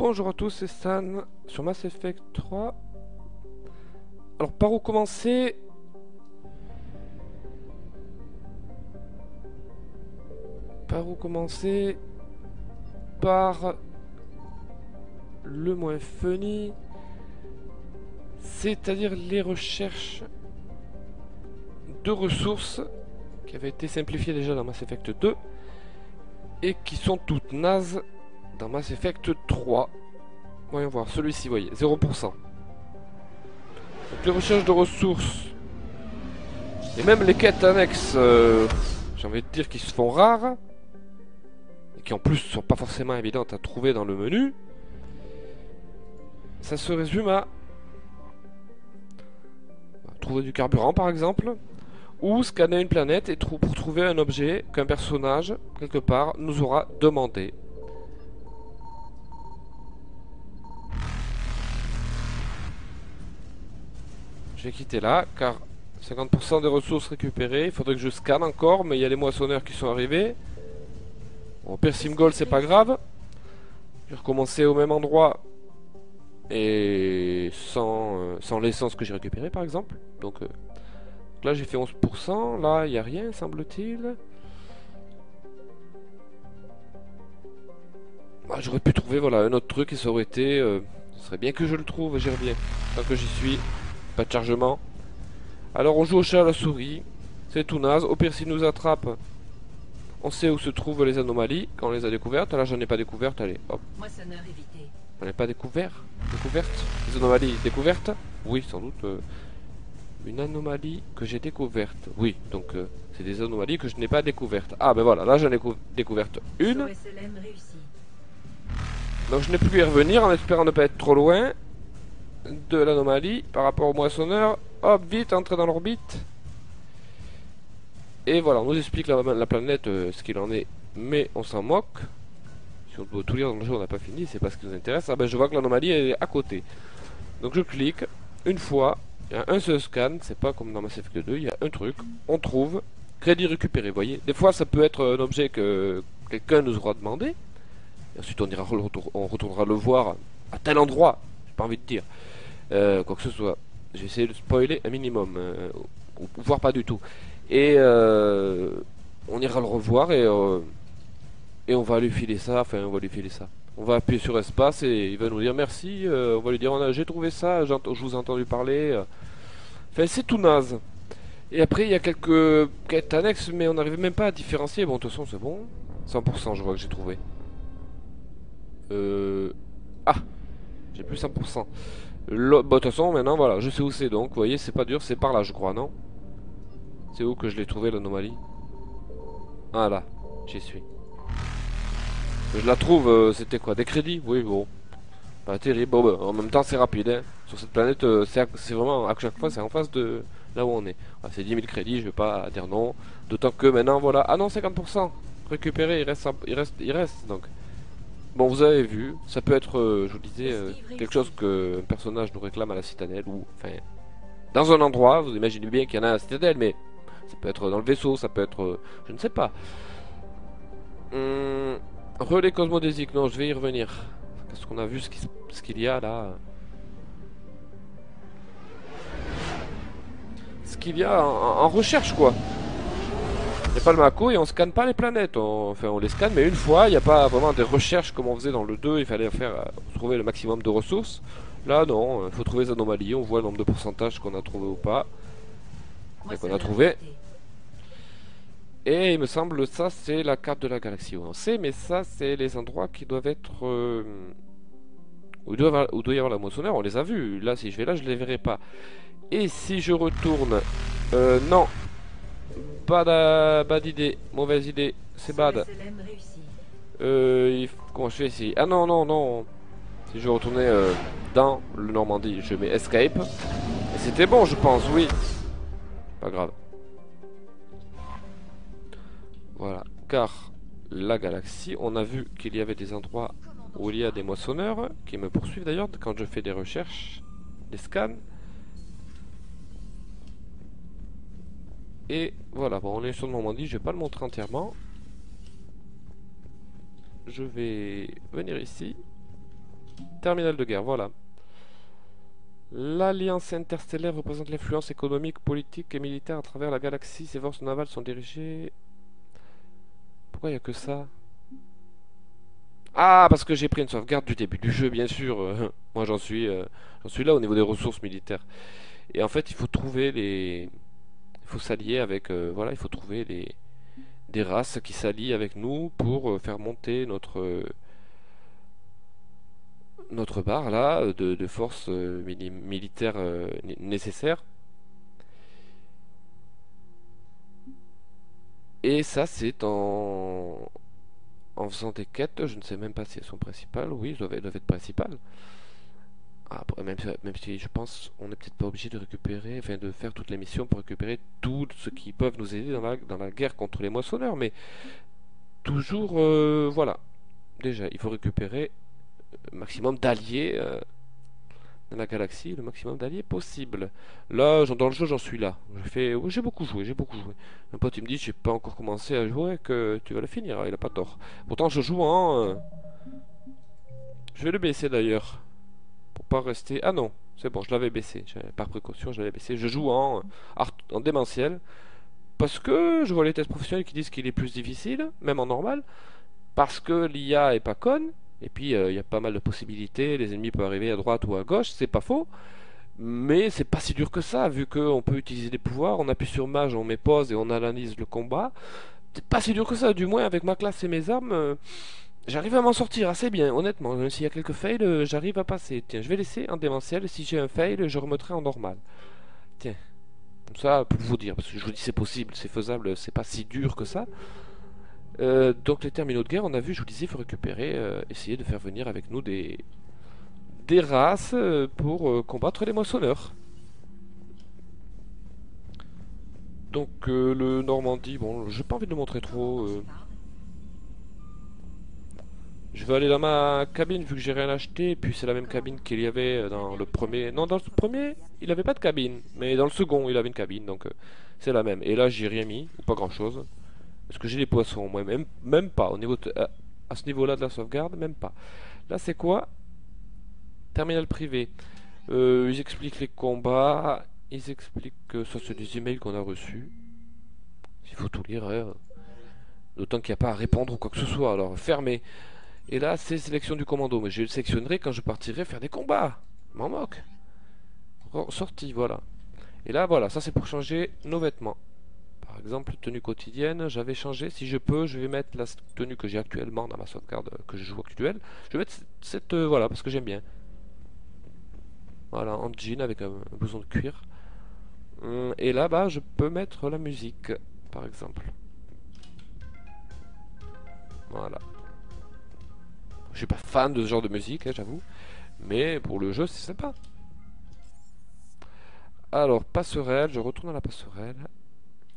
Bonjour à tous, c'est Stan sur Mass Effect 3. Alors par où commencer? Par où commencer? Par le moins funny, c'est-à-dire les recherches de ressources qui avaient été simplifiées déjà dans Mass Effect 2 et qui sont toutes nazes dans Mass Effect 3. Voyons voir, celui-ci, voyez, 0%. Donc les recherches de ressources et même les quêtes annexes, j'ai envie de dire, qui se font rares et qui en plus sont pas forcément évidentes à trouver dans le menu. Ça se résume à trouver du carburant par exemple, ou scanner une planète et pour trouver un objet qu'un personnage quelque part nous aura demandé. Je vais quitter là car 50% des ressources récupérées. Il faudrait que je scanne encore, mais il y a les moissonneurs qui sont arrivés. Bon, pire Simgol, c'est pas grave. Je vais recommencer au même endroit et sans l'essence que j'ai récupérée par exemple. Donc là j'ai fait 11%, là il n'y a rien semble-t-il. Bah, j'aurais pu trouver voilà, un autre truc et ça aurait été... ce serait bien que je le trouve, j'y reviens. Tant que j'y suis, pas de chargement. Alors on joue au chat à la souris, c'est tout naze. Au pire s'il nous attrape, on sait où se trouvent les anomalies quand on les a découvertes. Là j'en ai pas découvertes, allez hop. J'en ai pas découvertes. Les anomalies découvertes. Oui sans doute. Une anomalie que j'ai découverte. Oui donc c'est des anomalies que je n'ai pas découvertes. Ah ben voilà, là j'en ai découverte une. Donc je n'ai plus qu'à y revenir en espérant ne pas être trop loin de l'anomalie par rapport au moissonneur. Hop, vite, entrer dans l'orbite. Et voilà, on nous explique la planète ce qu'il en est, mais on s'en moque. Si on doit tout lire dans le jeu, on n'a pas fini, c'est pas ce qui nous intéresse. Ah ben je vois que l'anomalie est à côté. Donc je clique, une fois, il y a un seul scan, c'est pas comme dans Mass Effect 2, il y a un truc, on trouve, crédit récupéré, vous voyez. Des fois ça peut être un objet que quelqu'un nous aura demandé. Et ensuite on retournera le voir à tel endroit, j'ai pas envie de dire. Quoi que ce soit. J'ai essayé de spoiler un minimum, ou voire pas du tout. Et on ira le revoir et on va lui filer ça, enfin on va lui filer ça. On va appuyer sur espace et il va nous dire merci, on va lui dire j'ai trouvé ça, je vous ai entendu parler. Enfin c'est tout naze. Et après il y a quelques quêtes annexes mais on n'arrive même pas à différencier. Bon de toute façon c'est bon. 100% je vois que j'ai trouvé. Ah, j'ai plus 100%. Bah, de toute façon, maintenant, voilà, je sais où c'est donc. Vous voyez, c'est pas dur, c'est par là, je crois, non? C'est où que je l'ai trouvé, l'anomalie? Ah, là, j'y suis. Je la trouve, c'était quoi? Des crédits? Oui, bon. Pas terrible. Bon, bah, en même temps, c'est rapide, hein. Sur cette planète, c'est vraiment, à chaque fois, c'est en face de là où on est. Ah, c'est 10 000 crédits, je vais pas dire non. D'autant que maintenant, voilà. Ah non, 50%. Récupéré, il reste, donc. Bon, vous avez vu, ça peut être, je vous disais, quelque chose qu'un personnage nous réclame à la citadelle, ou, enfin, dans un endroit, vous imaginez bien qu'il y en a à la citadelle, mais ça peut être dans le vaisseau, ça peut être, je ne sais pas. Relais cosmodésique, non, je vais y revenir. Parce qu'on a vu ce qu'il y a là. Ce qu'il y a en recherche, quoi. Il n'y a pas le Mako et on scanne pas les planètes. Enfin, on les scanne, mais une fois, il n'y a pas vraiment des recherches comme on faisait dans le 2. Il fallait faire trouver le maximum de ressources. Là, non, il faut trouver les anomalies. On voit le nombre de pourcentage qu'on a trouvé ou pas. Et qu'on a trouvé. Et il me semble, ça, c'est la carte de la galaxie. On sait, mais ça, c'est les endroits qui doivent être. Où doit y avoir la moissonneur. On les a vus. Là, si je vais là, je les verrai pas. Et si je retourne. Non. Bad idée, mauvaise idée, c'est bad. Comment je fais ici? Ah non, non, non. Si je veux retourner dans le Normandie, je mets Escape. Et c'était bon, je pense, oui. Pas grave. Voilà, car la galaxie, on a vu qu'il y avait des endroits où il y a des moissonneurs qui me poursuivent d'ailleurs quand je fais des recherches, des scans. Et voilà, bon, on est sur le Normandie, je vais pas le montrer entièrement. Je vais venir ici. Terminal de guerre, voilà. L'Alliance interstellaire représente l'influence économique, politique et militaire à travers la galaxie. Ses forces navales sont dirigées... Pourquoi il n'y a que ça? Ah, parce que j'ai pris une sauvegarde du début du jeu, bien sûr. Moi, j'en suis là au niveau des ressources militaires. Et en fait, il faut trouver les... Il faut s'allier avec... voilà, il faut trouver des races qui s'allient avec nous pour faire monter notre barre là de forces militaires nécessaires. Et ça, c'est en faisant des quêtes. Je ne sais même pas si elles sont principales. Oui, elles doivent être principales. Ah, après, même si je pense on n'est peut-être pas obligé de récupérer, enfin de faire toutes les missions pour récupérer tout ce qui peuvent nous aider dans la guerre contre les moissonneurs. Mais toujours, voilà. Déjà, il faut récupérer le maximum d'alliés dans la galaxie, le maximum d'alliés possible. Là, dans le jeu, j'en suis là. J'ai beaucoup joué, j'ai beaucoup joué. Un pote, il me dit, j'ai pas encore commencé à jouer, que tu vas le finir. Il a pas tort. Pourtant, je joue en... je vais le baisser d'ailleurs. Pour pas rester... Ah non, c'est bon, je l'avais baissé. Par précaution, je l'avais baissé. Je joue en démentiel. Parce que je vois les tests professionnels qui disent qu'il est plus difficile, même en normal. Parce que l'IA est pas conne. Et puis, il y a pas mal de possibilités. Les ennemis peuvent arriver à droite ou à gauche, c'est pas faux. Mais c'est pas si dur que ça, vu qu'on peut utiliser des pouvoirs. On appuie sur mage, on met pause et on analyse le combat. C'est pas si dur que ça, du moins avec ma classe et mes armes. J'arrive à m'en sortir assez bien, honnêtement. Même s'il y a quelques fails, j'arrive à passer. Tiens, je vais laisser en démentiel. Si j'ai un fail, je remettrai en normal. Tiens, comme ça, pour vous dire. Parce que je vous dis, c'est possible, c'est faisable, c'est pas si dur que ça. Donc les terminaux de guerre, on a vu, je vous disais, il faut récupérer, essayer de faire venir avec nous des races pour combattre les moissonneurs. Donc le Normandie, bon, j'ai pas envie de le montrer trop. Je vais aller dans ma cabine vu que j'ai rien acheté. Et puis c'est la même cabine qu'il y avait dans le premier. Non, dans le premier, il avait pas de cabine. Mais dans le second, il avait une cabine. Donc c'est la même. Et là, j'ai rien mis, ou pas grand chose. Parce que j'ai des poissons, moi, même pas. À ce niveau-là de la sauvegarde, même pas. Là, c'est quoi? Terminal privé. Ils expliquent les combats. Ils expliquent que ça, c'est des emails qu'on a reçus. Il faut tout lire, hein. D'autant qu'il n'y a pas à répondre ou quoi que ce soit. Alors, fermez. Et là, c'est sélection du commando. Mais je le sélectionnerai quand je partirai faire des combats. Je m'en moque. Sortie, voilà. Et là, voilà, ça c'est pour changer nos vêtements. Par exemple, tenue quotidienne, j'avais changé. Si je peux, je vais mettre la tenue que j'ai actuellement dans ma sauvegarde que je joue actuelle. Je vais mettre cette voilà, parce que j'aime bien. Voilà, en jean avec un blouson de cuir. Et là, bah, je peux mettre la musique, par exemple. Voilà. Je suis pas fan de ce genre de musique, hein, j'avoue. Mais pour le jeu, c'est sympa. Alors, passerelle, je retourne à la passerelle.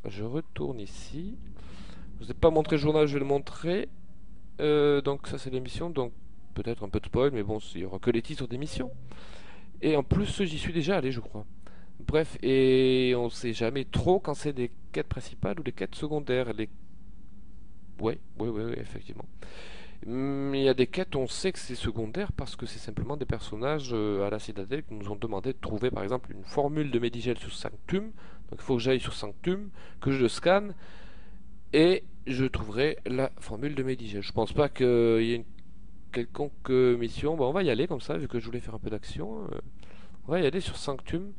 Je retourne ici. Je vous ai pas montré le journal, je vais le montrer. Donc ça c'est l'émission, donc peut-être un peu de spoil, mais bon, il y aura que les titres d'émission. Et en plus, j'y suis déjà allé, je crois. Bref, et on sait jamais trop quand c'est des quêtes principales ou des quêtes secondaires. Ouais, effectivement. Il y a des quêtes, on sait que c'est secondaire parce que c'est simplement des personnages à la citadelle qui nous ont demandé de trouver par exemple une formule de Medigel sur Sanctum. Donc il faut que j'aille sur Sanctum, que je le scanne et je trouverai la formule de Medigel. Je pense pas qu'il y ait une quelconque mission. Bon, on va y aller comme ça, vu que je voulais faire un peu d'action. On va y aller sur Sanctum.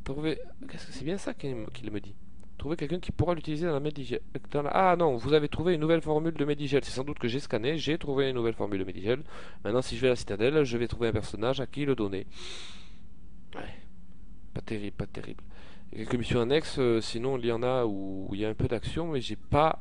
Trouver. Qu'est-ce que c'est bien ça qu'il me dit? Trouver quelqu'un qui pourra l'utiliser dans la Medigel. Ah non, vous avez trouvé une nouvelle formule de Medigel. C'est sans doute que j'ai scanné, j'ai trouvé une nouvelle formule de Medigel. Maintenant, si je vais à la citadelle, je vais trouver un personnage à qui le donner. Ouais, pas terrible, pas terrible. Il y a quelques missions annexes, sinon il y en a où il y a un peu d'action, mais j'ai pas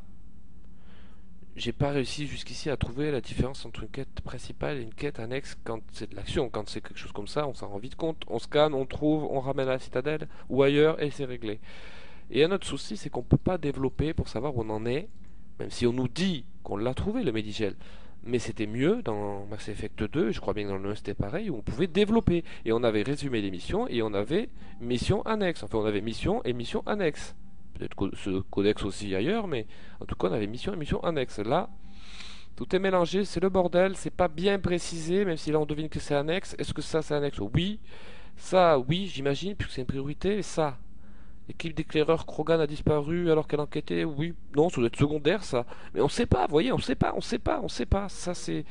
réussi jusqu'ici à trouver la différence entre une quête principale et une quête annexe quand c'est de l'action. Quand c'est quelque chose comme ça, on s'en rend vite compte. On scanne, on trouve, on ramène à la citadelle ou ailleurs et c'est réglé. Et un autre souci, c'est qu'on ne peut pas développer pour savoir où on en est, même si on nous dit qu'on l'a trouvé le Medigel. Mais c'était mieux dans Mass Effect 2, je crois bien que dans le 1 c'était pareil, où on pouvait développer. Et on avait résumé les missions et on avait mission annexe. Enfin, on avait mission et mission annexe. Peut-être ce codex aussi ailleurs, mais en tout cas, on avait mission et mission annexe. Là, Tout est mélangé, c'est le bordel, c'est pas bien précisé, même si là on devine que c'est annexe. Est-ce que ça c'est annexe? Oui. Ça, oui, j'imagine, puisque c'est une priorité. Ça, l'équipe d'éclaireurs Krogan a disparu alors qu'elle enquêtait. Oui, non, ça doit être secondaire ça. Mais on sait pas, vous voyez, on sait pas, on sait pas, on sait pas. Ça c'est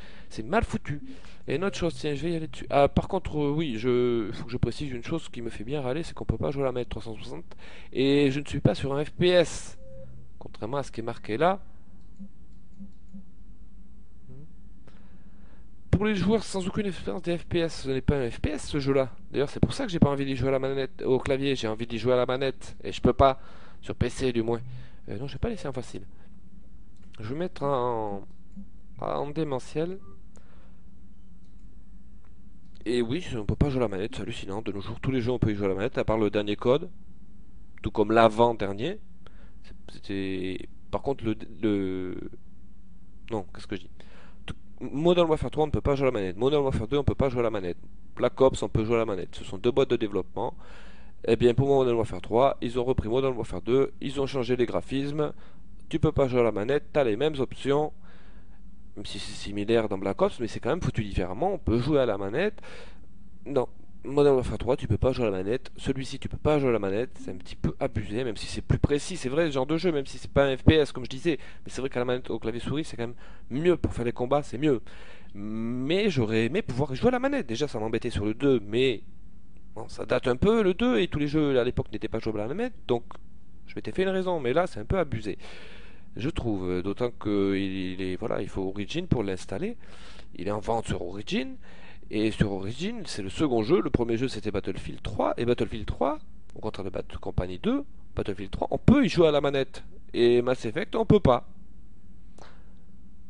mal foutu. Et une autre chose, tiens, je vais y aller dessus. Ah, par contre, oui, faut que je précise une chose qui me fait bien râler, c'est qu'on peut pas jouer à la manette 360. Et je ne suis pas sur un FPS. Contrairement à ce qui est marqué là. Pour les joueurs sans aucune expérience des FPS, ce n'est pas un FPS ce jeu-là. D'ailleurs, c'est pour ça que j'ai pas envie d'y jouer à la manette, au clavier, j'ai envie d'y jouer à la manette. Et je peux pas, sur PC du moins. Non, je vais pas laisser en facile. Je vais mettre en démentiel. Et oui, on peut pas jouer à la manette, c'est hallucinant. De nos jours, tous les jeux on peut y jouer à la manette, à part le dernier code, tout comme l'avant-dernier. C'était. Par contre, Non, qu'est-ce que je dis? Modern Warfare 3, on ne peut pas jouer à la manette. Modern Warfare 2, on ne peut pas jouer à la manette. Black Ops, on peut jouer à la manette. Ce sont deux boîtes de développement. Eh bien, pour Modern Warfare 3, ils ont repris Modern Warfare 2, ils ont changé les graphismes. Tu peux pas jouer à la manette, tu as les mêmes options, même si c'est similaire dans Black Ops, mais c'est quand même foutu différemment. On peut jouer à la manette. Non, Modern Warfare 3, tu peux pas jouer à la manette. Celui-ci, tu peux pas jouer à la manette. C'est un petit peu abusé, même si c'est plus précis. C'est vrai, ce genre de jeu, même si c'est pas un FPS, comme je disais. Mais c'est vrai qu'à la manette, au clavier souris, c'est quand même mieux pour faire les combats, c'est mieux. Mais j'aurais aimé pouvoir jouer à la manette. Déjà, ça m'embêtait sur le 2, mais bon, ça date un peu le 2 et tous les jeux à l'époque n'étaient pas jouables à la manette. Donc, je m'étais fait une raison, mais là, c'est un peu abusé. Je trouve, d'autant qu'il est, voilà, il faut Origin pour l'installer. Il est en vente sur Origin. Et sur Origin, c'est le second jeu. Le premier jeu, c'était Battlefield 3. Et Battlefield 3, au contraire de Bad Company 2, Battlefield 3, on peut y jouer à la manette. Et Mass Effect, on peut pas.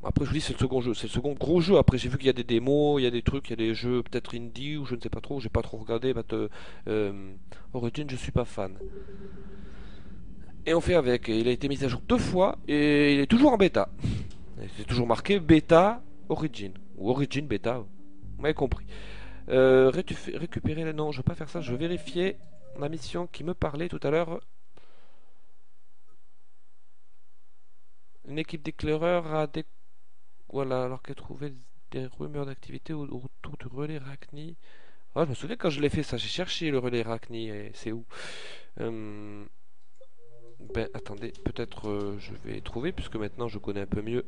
Après, je vous dis, c'est le second jeu. C'est le second gros jeu. Après, j'ai vu qu'il y a des démos, il y a des trucs, il y a des jeux peut-être indie ou je ne sais pas trop. J'ai pas trop regardé. Origin, je suis pas fan. Et on fait avec. Il a été mis à jour deux fois et il est toujours en bêta. C'est toujours marqué bêta Origin. Ou Origin bêta. Vous m'avez compris. Récupérer. Non, je veux pas faire ça. Je veux vérifier la mission qui me parlait tout à l'heure. Une équipe d'éclaireurs a des. Voilà, alors qu'elle trouvait des rumeurs d'activité autour du relais Rachni. Ah, je me souviens quand je l'ai fait ça. J'ai cherché le relais Rachni. Et c'est où? Ben, attendez. Peut-être je vais trouver puisque maintenant je connais un peu mieux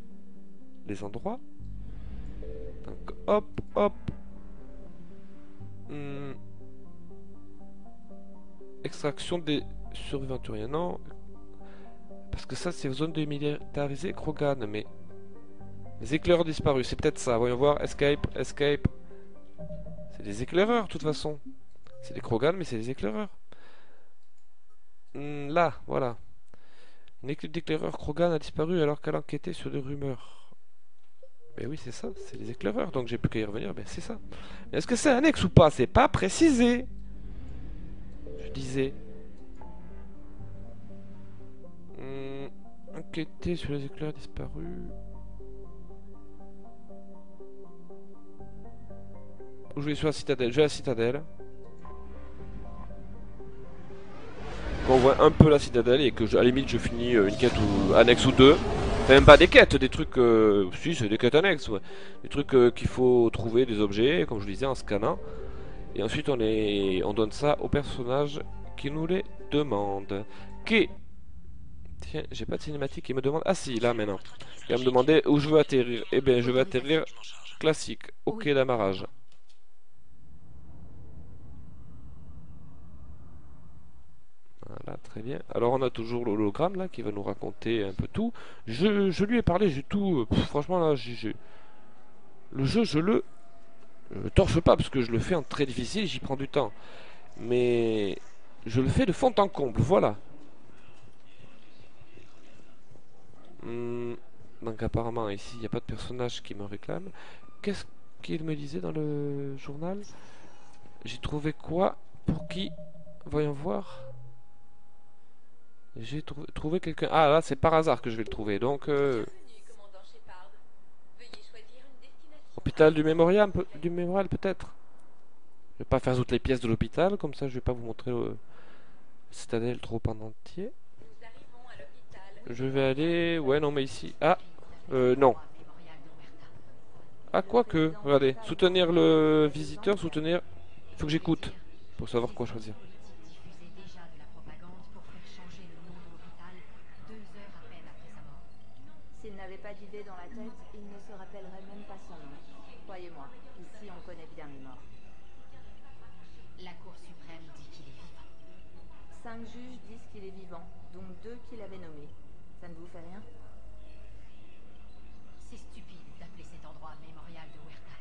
les endroits. Donc, hop, hop. Hmm. Extraction des survivanturiens. Non. Parce que ça, c'est zone démilitarisée Krogan. Mais les éclaireurs disparus, c'est peut-être ça. Voyons voir. Escape, escape. C'est des éclaireurs, de toute façon. C'est des Krogan, mais c'est des éclaireurs. Là, voilà. Une équipe d'éclaireurs Krogan a disparu alors qu'elle enquêtait sur des rumeurs. Mais oui, c'est ça, c'est les éclaireurs, donc j'ai plus qu'à y revenir, ben c'est ça. Est-ce que c'est annexe ou pas? C'est pas précisé. Je disais. Enquêter sur les éclaireurs disparus. Ou je vais sur la citadelle. Je vais à la citadelle. Qu'on voit un peu la citadelle et que à la limite je finis une quête ou annexe ou deux. Enfin, même pas des quêtes, des trucs. Si, c'est des quêtes annexes, ouais. Des trucs qu'il faut trouver, des objets, comme je le disais, en scannant. Et ensuite on donne ça au personnage qui nous les demande. Qui. Tiens, j'ai pas de cinématique, il me demande. Ah si, là maintenant. Il va me demander où je veux atterrir. Eh bien, je vais atterrir classique, au quai d'amarrage. Voilà, très bien. Alors on a toujours l'hologramme là qui va nous raconter un peu tout. Je lui ai parlé, j'ai tout. Franchement là, le jeu, je le torche pas parce que je le fais en très difficile, j'y prends du temps. Mais je le fais de fond en comble, voilà. Donc apparemment ici il n'y a pas de personnage qui me réclame. Qu'est-ce qu'il me disait dans le journal? J'ai trouvé quoi? Pour qui? Voyons voir. J'ai trouvé quelqu'un. Ah là c'est par hasard que je vais le trouver. Donc hôpital du mémorial peut-être. Je vais pas faire toutes les pièces de l'hôpital, comme ça je vais pas vous montrer le citadelle trop en entier. Je vais aller. Ouais non mais ici. Ah non. Ah, quoique, regardez. Soutenir le visiteur, soutenir... Il faut que j'écoute pour savoir quoi choisir. Diffusait déjà de la propagande pour faire changer le nom de l'hôpital 2 heures à peine après sa mort. S'il n'avait pas d'idée dans la tête, il ne se rappellerait même pas son nom. Croyez-moi, ici on connaît bien les morts. La Cour suprême dit qu'il est vivant. 5 juges disent qu'il est vivant, dont 2 qu'il avait nommés. Ça ne vous fait rien? C'est stupide d'appeler cet endroit mémorial de Huerta.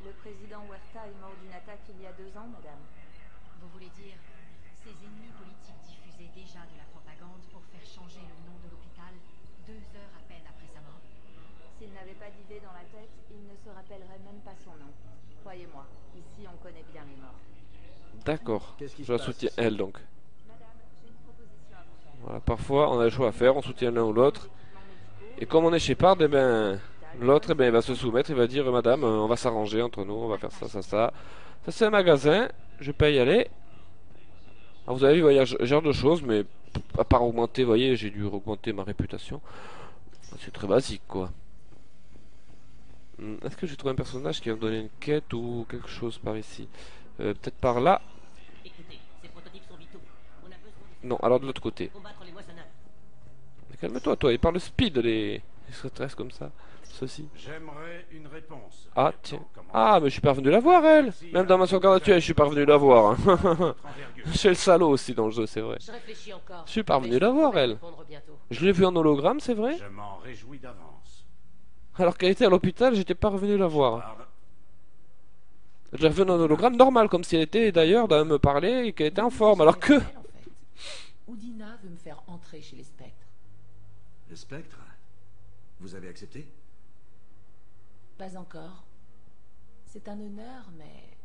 Le président Huerta est mort d'une attaque il y a 2 ans, madame. Vous voulez dire, ses ennemis politiques diffusaient déjà de la propagande pour faire changer le nom de l'hôpital 2 heures à peine après sa mort. S'il n'avait pas d'idée dans la tête, il ne se rappellerait même pas son nom. Croyez-moi, ici on connaît bien les morts. D'accord. Qu'est-ce qui Je se la passe soutiens ici? elle donc. Madame, j'ai une proposition à vous faire. Voilà, parfois on a le choix à faire, on soutient l'un ou l'autre. Et comme on est Shepard, eh ben, l'autre eh ben, il va se soumettre, il va dire madame, on va s'arranger entre nous, on va faire ça, ça, ça. Ça c'est un magasin, je peux y aller. Alors, vous avez vu, il y a ce genre de choses, mais à part augmenter, vous voyez, j'ai dû augmenter ma réputation. C'est très basique quoi. Est-ce que j'ai trouvé un personnage qui va me donner une quête ou quelque chose par ici? Peut-être par là. Écoutez, ces prototypes sont vitaux. On a besoin de Non, alors de l'autre côté. combattre les moissonneurs. Mais calme-toi, toi, il parle speed les extraterrestres comme ça. Ceci. J'aimerais une réponse. Ah, tiens. Ah, mais je suis parvenu la voir, elle. Même dans ma sauvegarde actuelle, je suis parvenu la voir. Hein. J'ai le salaud aussi dans le jeu, c'est vrai. Je réfléchis encore. Je suis parvenu Mais la voir, pourrais elle. répondre bientôt. Je l'ai vu en hologramme, c'est vrai. Je m'en réjouis d'avance. Alors qu'elle était à l'hôpital, j'étais pas revenu la voir. Pardon. Je l'ai revue en hologramme normal, comme si elle était d'ailleurs dans me parler et qu'elle était en forme. Alors que. En fait. Oudina veut me faire entrer chez les spectres. Le spectre? Vous avez accepté? Pas encore. C'est un honneur, mais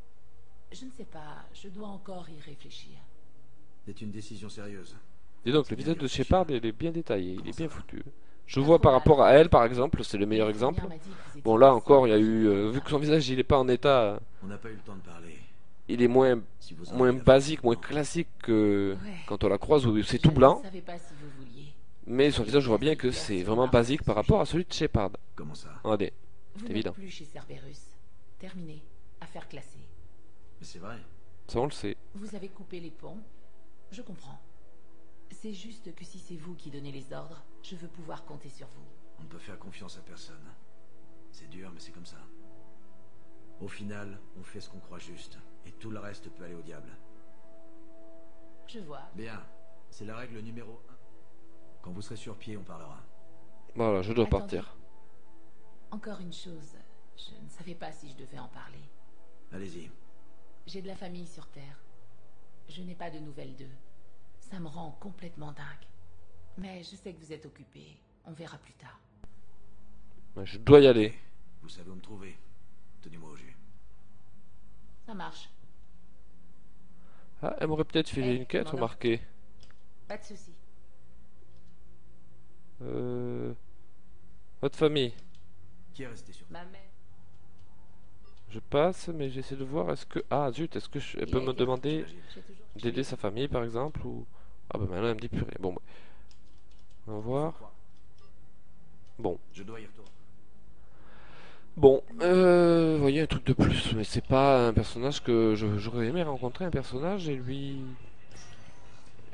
je ne sais pas. Je dois encore y réfléchir. C'est une décision sérieuse. Dis donc, le visage de Shepard, il est bien détaillé, il est bien foutu. Je vois par rapport à elle, par exemple, c'est le meilleur exemple. Bon, là encore, il y a eu. Vu que son visage, il est pas en état. On n'a pas eu le temps de parler. Il est moins, Si vous en moins avez la basique, moins force, classique que Ouais. quand on la croise où c'est tout blanc. Je ne savais pas si vous vouliez. Mais son visage, je vois bien que c'est vraiment basique par rapport à celui de Shepard. Comment ça? Regardez, Vous c'est n'êtes évident. plus chez Cerberus. Terminé. Affaire classée. Mais c'est vrai. Ça, on le sait. Vous avez coupé les ponts. Je comprends. C'est juste que si c'est vous qui donnez les ordres, je veux pouvoir compter sur vous. On ne peut faire confiance à personne. C'est dur, mais c'est comme ça. Au final, on fait ce qu'on croit juste. Et tout le reste peut aller au diable. Je vois. Bien. C'est la règle numéro 1. Quand vous serez sur pied, on parlera. Voilà, je dois Attendez. partir. Encore une chose. Je ne savais pas si je devais en parler. Allez-y. J'ai de la famille sur Terre. Je n'ai pas de nouvelles d'eux. Ça me rend complètement dingue. Mais je sais que vous êtes occupé. On verra plus tard. Ouais, je dois y aller. Vous savez où me trouver. Tenez-moi au jus. Ça marche. Ah, elle m'aurait peut-être filé Eh, une quête, commandant. remarquez. Pas de souci. Votre famille. Qui est resté sur Ma mère. Je passe, mais j'essaie de voir, est-ce que... Ah, zut, est-ce que elle peut me demander J'ai toujours... d'aider sa famille, par exemple, ou... Ah bah maintenant, elle me dit plus rien. Bon, bah. On va voir. Bon. Je dois y retourner. Bon, vous voyez, un truc de plus, mais c'est pas un personnage que j'aurais aimé rencontrer, un personnage, et lui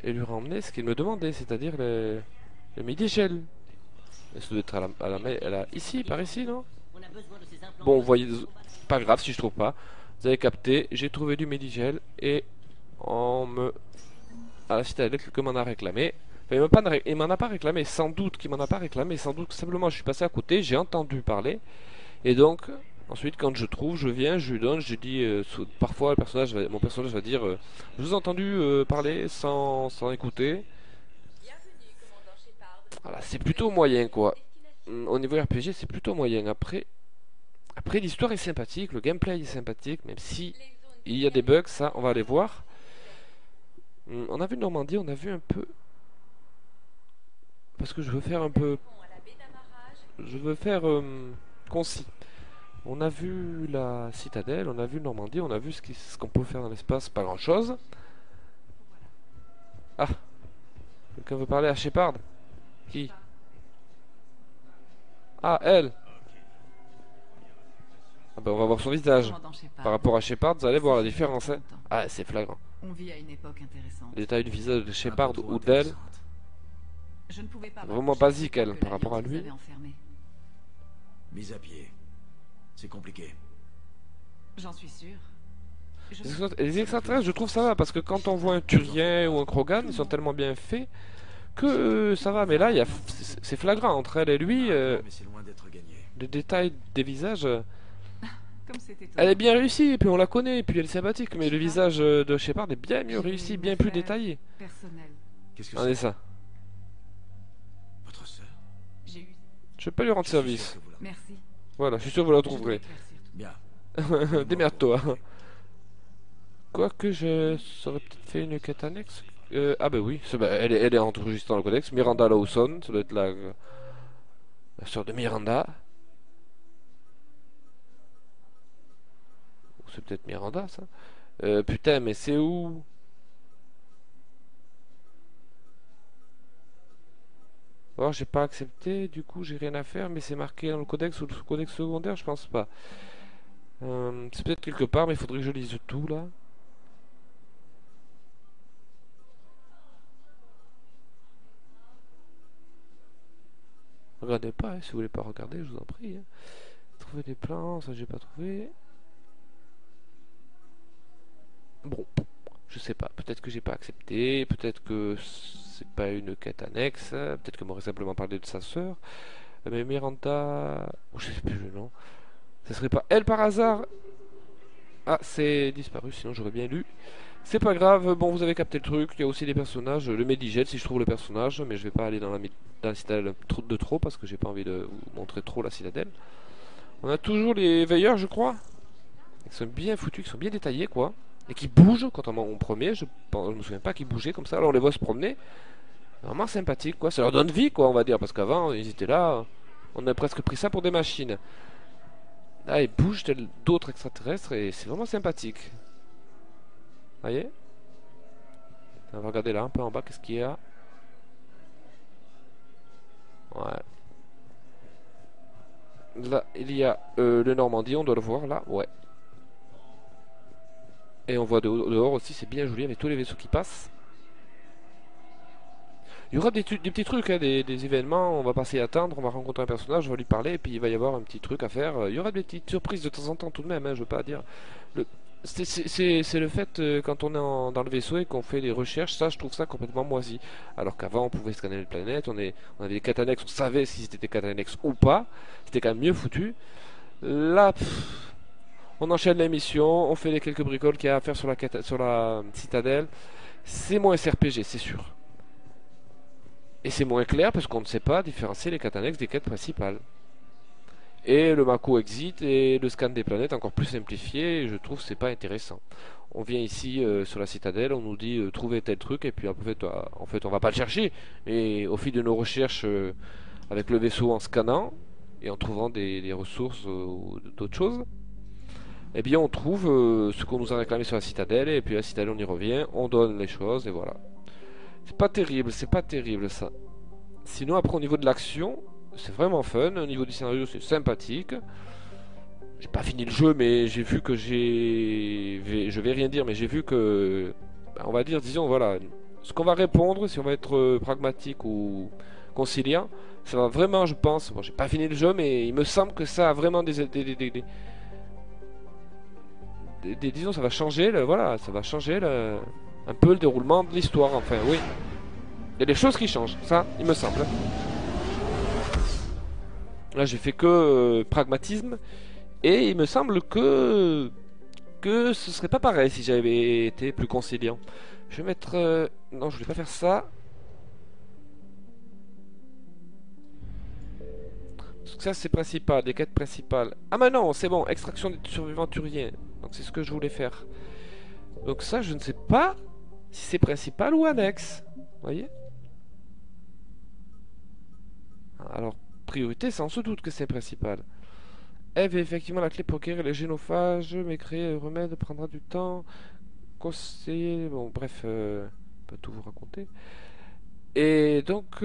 ramener ce qu'il me demandait, c'est-à-dire les midi-gel. Et ça doit être ici, par ici, non? On a besoin de ces implants. Bon, vous voyez, pas grave si je trouve pas. Vous avez capté, j'ai trouvé du Medigel et à la citadelle, quelqu'un m'en a réclamé. Enfin, il m'en a pas réclamé, sans doute qu'il m'en a pas réclamé, sans doute que simplement je suis passé à côté, j'ai entendu parler. Et donc, ensuite, quand je trouve, je viens, je lui donne, je dis, parfois mon personnage va dire, je vous ai entendu parler sans écouter. Voilà, c'est plutôt moyen quoi. Au niveau RPG, c'est plutôt moyen. Après l'histoire est sympathique, le gameplay est sympathique, même si il y a des bugs, ça, on va aller voir. On a vu Normandie, on a vu un peu. Parce que je veux faire un peu. Je veux faire concis. On a vu la citadelle, on a vu Normandie, on a vu ce qu'on peut faire dans l'espace, pas grand chose. Ah, quelqu'un veut parler à Shepard? Qui? Ah, elle. Ah bah on va voir son visage. Commandant Shepard. Par rapport à Shepard, vous allez voir la Ça fait différence. Hein. longtemps. Ah, c'est flagrant. On vit à une époque intéressante. Les détails du visage de Un Shepard peu trop ou d'elle. intéressante. Je ne pouvais pas Vraiment m'approcher basique, du elle, corps que par rapport à l'Alliance lui. nous avait enfermé. Mise à pied. C'est compliqué. J'en suis sûr. Les extraterrestres, je trouve ça va, parce que quand on voit un Turien ou un Krogan, ils sont tellement bien faits que ça va. Mais là, c'est flagrant entre elle et lui. Mais c'est loin d'être gagné. Les détails des visages. Comme c'était Elle est bien réussie, et puis on la connaît, et puis elle est sympathique. Mais le visage de Shepard est bien mieux réussi, bien plus détaillé. personnel. Qu'est-ce que Regardez c'est? ça. Votre sœur? J'ai eu. Je vais pas lui rendre Je suis sûr service. que vous la- Merci. Voilà, je suis sûr que vous la Je dois trouverez. éclaircir tout. Bien. Démerde-toi. Quoique je saurais peut-être fait une quête annexe. Ah bah oui, elle est enregistrée dans le codex. Miranda Lawson, ça doit être la sœur de Miranda. Ou c'est peut-être Miranda ça. Putain, mais c'est où? Alors j'ai pas accepté, du coup j'ai rien à faire, mais c'est marqué dans le codex ou le codex secondaire, je pense pas. C'est peut-être quelque part, mais il faudrait que je lise tout là. Regardez pas, hein, si vous voulez pas regarder, je vous en prie. Hein. Trouver des plans, ça j'ai pas trouvé. Bon, je sais pas, peut-être que j'ai pas accepté, peut-être que c'est pas une quête annexe, peut-être que m'aurait simplement parlé de sa sœur. Mais Miranda, oh, je sais plus le nom. Ça serait pas elle par hasard? Ah, c'est disparu, sinon j'aurais bien lu. C'est pas grave, bon, vous avez capté le truc. Il y a aussi des personnages, le Medigel si je trouve le personnage, mais je vais pas aller dans la citadelle de trop parce que j'ai pas envie de vous montrer trop la citadelle. On a toujours les veilleurs, je crois. Ils sont bien foutus, ils sont bien détaillés, quoi. Et qui bougent, contrairement au premier, je me souviens pas qu'ils bougeaient comme ça. Alors on les voit se promener. Vraiment sympathique, quoi. Ça leur donne vie, quoi, on va dire, parce qu'avant, ils étaient là. On a presque pris ça pour des machines. Là, ils bougent tels d'autres extraterrestres et c'est vraiment sympathique. Voyez? On va regarder là, un peu en bas, qu'est-ce qu'il y a? Ouais. Là, il y a le Normandie, on doit le voir là, ouais. Et on voit dehors aussi, c'est bien joli avec tous les vaisseaux qui passent. Il y aura des petits trucs, hein, des événements, on va passer à attendre, on va rencontrer un personnage, on va lui parler, et puis il va y avoir un petit truc à faire. Il y aura des petites surprises de temps en temps tout de même, hein, je veux pas dire. C'est le fait, quand on est dans le vaisseau et qu'on fait des recherches, ça je trouve ça complètement moisi. Alors qu'avant on pouvait scanner les planètes, on avait des quêtes annexes, on savait si c'était des quêtes annexes ou pas, c'était quand même mieux foutu. Là, on enchaîne la mission, on fait les quelques bricoles qu'il y a à faire sur la citadelle. C'est moins SRPG, c'est sûr. Et c'est moins clair parce qu'on ne sait pas différencier les quêtes annexes des quêtes principales. Et le Mako Exit et le scan des planètes encore plus simplifié, je trouve que c'est pas intéressant. On vient ici sur la citadelle, on nous dit trouver tel truc et puis en fait on va pas le chercher. Et au fil de nos recherches avec le vaisseau en scannant et en trouvant des ressources ou d'autres choses, eh bien on trouve ce qu'on nous a réclamé sur la citadelle et puis à la citadelle on y revient, on donne les choses et voilà. C'est pas terrible ça. Sinon après au niveau de l'action, c'est vraiment fun, au niveau du scénario c'est sympathique. J'ai pas fini le jeu mais j'ai vu que je vais rien dire mais j'ai vu que on va dire disons voilà ce qu'on va répondre si on va être pragmatique ou conciliant, ça va vraiment je pense, bon j'ai pas fini le jeu mais il me semble que ça a vraiment disons ça va changer voilà, ça va changer un peu le déroulement de l'histoire enfin oui. Il y a des choses qui changent, ça il me semble. Là j'ai fait que pragmatisme et il me semble que ce serait pas pareil si j'avais été plus conciliant. Je vais mettre non, je voulais pas faire ça. Parce que ça c'est principal, des quêtes principales. Ah mais non, c'est bon, extraction des survivants turiens. Donc c'est ce que je voulais faire. Donc ça je ne sais pas si c'est principal ou annexe. Vous voyez? Alors priorité, sans se doute que c'est principal. Eve est effectivement la clé pour guérir les génophages, mais créer un remède prendra du temps. Conseiller, bon bref, pas tout vous raconter. Et donc,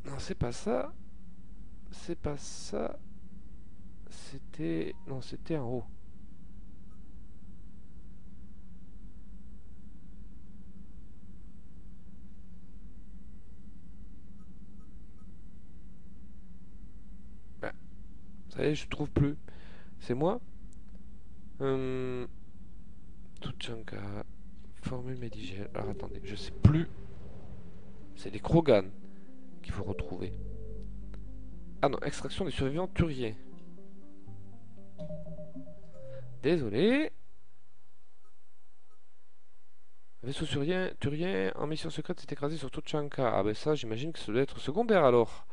Non, c'est pas ça. C'est pas ça. C'était... Non, c'était en haut. Ben, ça y est, je trouve plus. C'est moi. Tuchanka. Formule Medigel. Alors attendez, je sais plus. C'est les Krogan qu'il faut retrouver. Ah non, extraction des survivants turiens. Désolé. Un vaisseau turien en mission secrète s'est écrasé sur Tuchanka. Ah ben ça, j'imagine que ça doit être secondaire alors.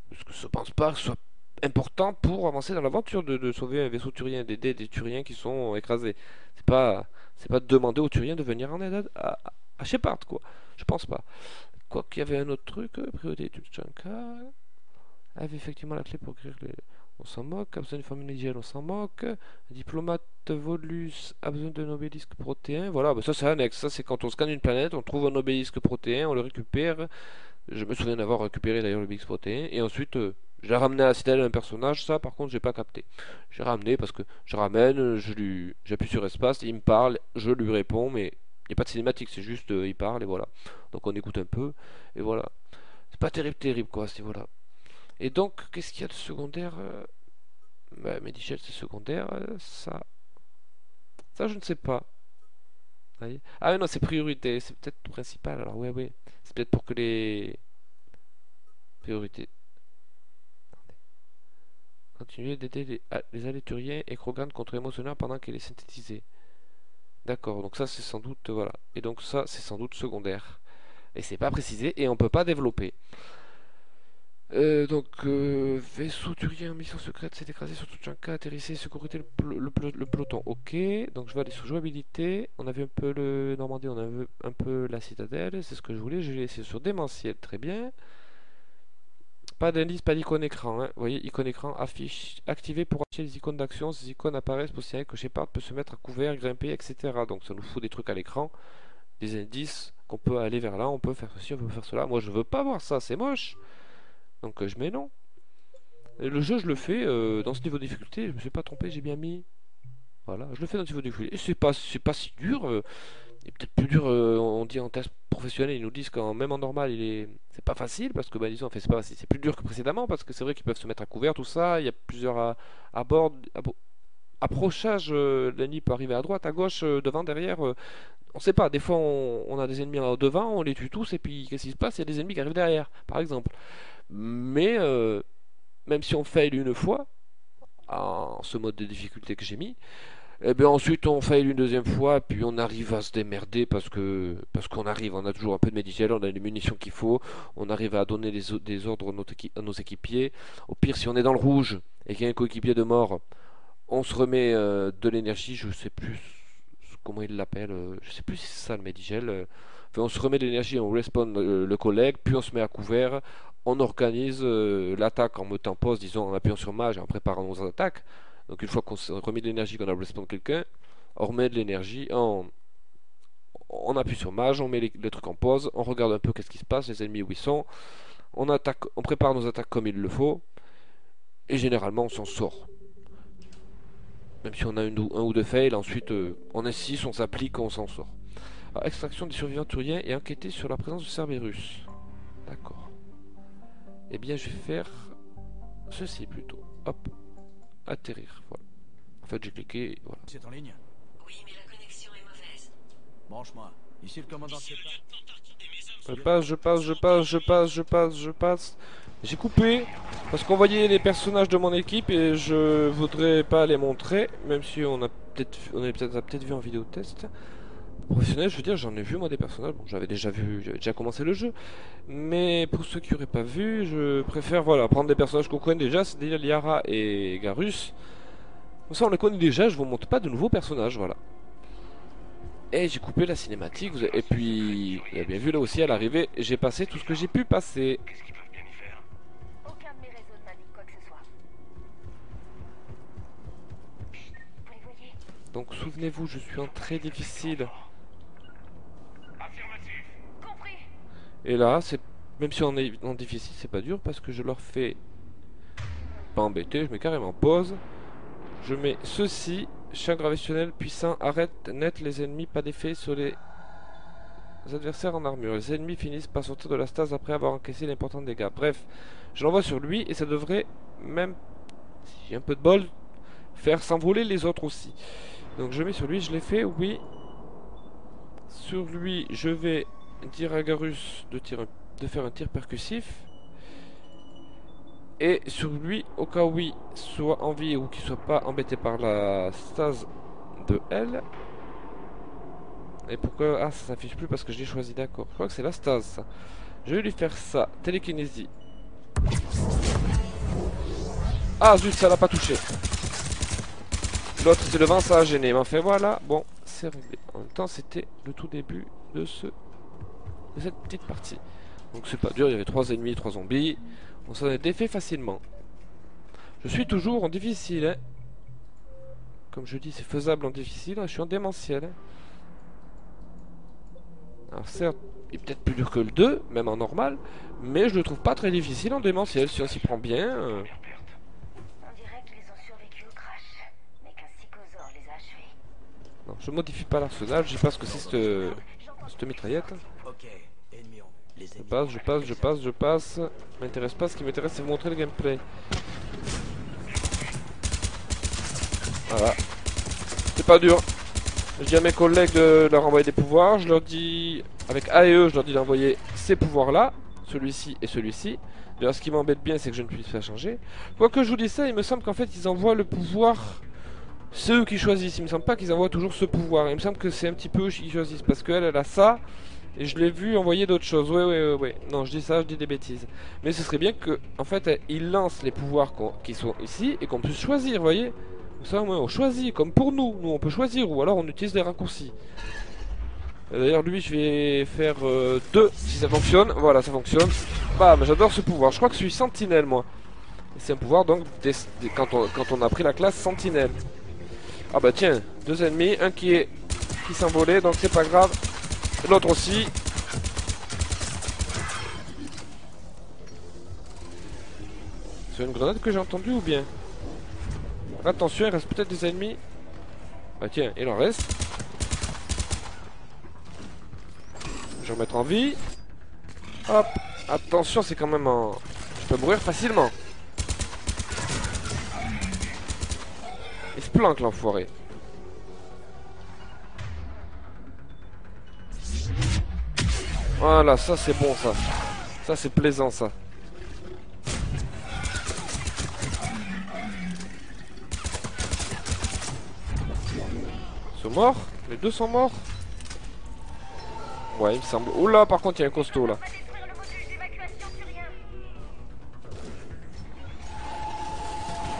Parce que je pense pas que ce soit important pour avancer dans l'aventure de sauver un vaisseau turien, d'aider des turiens qui sont écrasés. C'est pas de demander aux turiens de venir en aide à Shepard, quoi. Je pense pas. Quoi qu'il y avait un autre truc, priorité Tuchanka avait effectivement la clé pour ouvrir les... On s'en moque, a besoin d'une formule initiale, on s'en moque. Un diplomate Volus a besoin d'un obélisque protéin. Voilà, bah ça c'est annexe. Ça c'est quand on scanne une planète, on trouve un obélisque protéin, on le récupère. Je me souviens d'avoir récupéré d'ailleurs l'obélisque protéin. Et ensuite, j'ai ramené à la citadelle un personnage. Ça par contre, j'ai pas capté. J'ai ramené parce que je ramène, j'appuie sur espace, il me parle, je lui réponds, mais il n'y a pas de cinématique, c'est juste il parle et voilà. Donc on écoute un peu et voilà. C'est pas terrible quoi à ce niveau-là. Et donc, qu'est-ce qu'il y a de secondaire bah, Medigel, c'est secondaire. Ça, je ne sais pas. Voyez. Ah oui, non, c'est priorité. C'est peut-être principal. Alors, ouais. C'est peut-être pour que les... Priorités. Continuer d'aider les alléturiens et Krogan contre émotionnels pendant qu'elle est synthétisée. D'accord, donc ça, c'est sans doute... Voilà. Et donc ça, c'est sans doute secondaire. Et c'est pas précisé et on peut pas développer. Vaisseau turien, mission secrète, s'est écrasé sur Tuchanka, atterrissé, secourité le peloton. Ok, donc je vais aller sur jouabilité. On avait un peu le Normandie, on avait un peu la citadelle, c'est ce que je voulais. Je vais laisser sur démentiel, très bien. Pas d'indice, pas d'icône écran. Hein. Vous voyez, icône écran, affiche activé pour afficher les icônes d'action. Ces icônes apparaissent pour signaler que Shepard peut se mettre à couvert, grimper, etc. Donc ça nous fout des trucs à l'écran, des indices qu'on peut aller vers là, on peut faire ceci, on peut faire cela. Moi je veux pas voir ça, c'est moche. Donc je mets non. Et le jeu je le fais dans ce niveau de difficulté, je me suis pas trompé, j'ai bien mis. Voilà, je le fais dans ce niveau de difficulté. Et c'est pas si dur. Il est peut-être plus dur, on dit en test professionnel, ils nous disent qu'en même en normal c'est pas facile parce que bah disons c'est pas facile, c'est plus dur que précédemment parce que c'est vrai qu'ils peuvent se mettre à couvert, tout ça, il y a plusieurs approchages, l'ennemi peut arriver à droite, à gauche, devant, derrière, on sait pas, des fois on a des ennemis devant, on les tue tous et puis qu'est-ce qui se passe? Il y a des ennemis qui arrivent derrière, par exemple. Mais même si on fail une fois, en ce mode de difficulté que j'ai mis, et bien ensuite on fail une deuxième fois, puis on arrive à se démerder parce qu'on arrive, on a toujours un peu de médicaments, on a les munitions qu'il faut, on arrive à donner des ordres à nos équipiers. Au pire, si on est dans le rouge et qu'il y a un coéquipier de mort, on se remet de l'énergie, je sais plus comment il l'appelle, je sais plus si c'est ça le Medigel. Enfin, on se remet de l'énergie, on respawn le collègue, puis on se met à couvert, on organise l'attaque en mettant pause, disons en appuyant sur mage et en préparant nos attaques. Donc une fois qu'on remet de l'énergie, qu'on a respawn quelqu'un, on remet de l'énergie, on appuie sur mage, on met les trucs en pause, on regarde un peu qu'est-ce qui se passe, les ennemis où ils sont, on attaque, on prépare nos attaques comme il le faut, et généralement on s'en sort. Même si on a un ou deux fails, ensuite on insiste, on s'applique, on s'en sort. Alors, extraction des survivants turiens et enquêter sur la présence de Cerberus. D'accord. Eh bien je vais faire ceci plutôt. Hop. Atterrir, voilà. En fait j'ai cliqué, voilà. C'est en ligne? Oui, mais la connexion est mauvaise. Branche-moi. Ici le commandant Shepard. Je passe. J'ai coupé parce qu'on voyait les personnages de mon équipe et je voudrais pas les montrer, même si on a peut-être vu en vidéo test. Professionnel, je veux dire, j'en ai vu moi des personnages. Bon, j'avais déjà commencé le jeu, mais pour ceux qui n'auraient pas vu, je préfère voilà prendre des personnages qu'on connaît déjà, c'est-à-dire Liara et Garus. Comme ça, on les connaît déjà. Je vous montre pas de nouveaux personnages, voilà. Et j'ai coupé la cinématique, et puis, vous avez bien vu là aussi à l'arrivée, j'ai passé tout ce que j'ai pu passer. Aucun de mes réseaux ne m'indique quoi que ce soit. Vous les voyez? Donc souvenez-vous, je suis en très difficile. Compris. Et là, c'est Même si on est en difficile, c'est pas dur parce que je leur fais pas embêter, je mets carrément pause. Je mets ceci, champ gravitationnel puissant, arrête net les ennemis, pas d'effet sur les adversaires en armure. Les ennemis finissent par sortir de la stase après avoir encaissé l'important dégâts. Bref, je l'envoie sur lui et ça devrait, même si j'ai un peu de bol, faire s'envoler les autres aussi. Donc je mets sur lui, je l'ai fait, oui. Sur lui, je vais dire à Garrus de faire un tir percussif. Et sur lui, au cas où il soit en vie ou qu'il soit pas embêté par la stase de L. Et pourquoi... Ah, ça s'affiche plus parce que je l'ai choisi, d'accord. Je crois que c'est la stase, ça. Je vais lui faire ça. Télékinésie. Ah, zut, ça l'a pas touché. L'autre était devant, ça a gêné. Mais enfin, voilà. Bon, c'est réglé. En même temps, c'était le tout début de cette petite partie. Donc c'est pas dur, il y avait 3 ennemis, 3 zombies. On s'en est défait facilement. Je suis toujours en difficile, hein. Comme je dis, c'est faisable en difficile. Je suis en démentiel, hein. Alors certes, il est peut-être plus dur que le 2, même en normal. Mais je le trouve pas très difficile en démentiel. Si on s'y prend bien... On dirait qu'ils ont survécu au crash, mais qu'un psychosaure les a achevés. Non, je modifie pas l'arsenal. Je sais pas ce que c'est cette mitraillette. Ok, ennemi en vue. Les Je ennemis passe, je passe, je passe, je passe. M'intéresse pas, ce qui m'intéresse c'est vous montrer le gameplay. Voilà. C'est pas dur. Je dis à mes collègues de leur envoyer des pouvoirs. Je leur dis, avec A et E, je leur dis d'envoyer ces pouvoirs là. Celui-ci et celui-ci. D'ailleurs, ce qui m'embête bien, c'est que je ne puisse pas changer. Quoique je vous dis ça, il me semble qu'en fait, ils envoient le pouvoir. C'est eux qui choisissent. Il me semble pas qu'ils envoient toujours ce pouvoir. Il me semble que c'est un petit peu eux qui choisissent. Parce qu'elle, elle a ça. Et je l'ai vu envoyer d'autres choses. Ouais. Non, je dis ça, je dis des bêtises. Mais ce serait bien que, en fait, il lance les pouvoirs qui sont ici et qu'on puisse choisir, vous voyez. Ça, on choisit, comme pour nous. Nous, on peut choisir ou alors on utilise des raccourcis. D'ailleurs, lui, je vais faire 2 si ça fonctionne. Voilà, ça fonctionne. Bam, j'adore ce pouvoir. Je crois que je suis sentinelle, moi. C'est un pouvoir, donc, quand on a pris la classe sentinelle. Ah bah tiens, 2 ennemis. Un qui s'envolait, donc c'est pas grave. L'autre aussi. C'est une grenade que j'ai entendue ou bien? Attention, il reste peut-être des ennemis. Bah tiens, il en reste. Je vais remettre en vie. Hop. Attention, c'est quand même en... Je peux mourir facilement. Il se planque l'enfoiré. Voilà, ça c'est bon ça. Ça c'est plaisant ça. Ils sont morts? Les deux sont morts? Ouais, il me semble. Oula, par contre il y a un costaud là.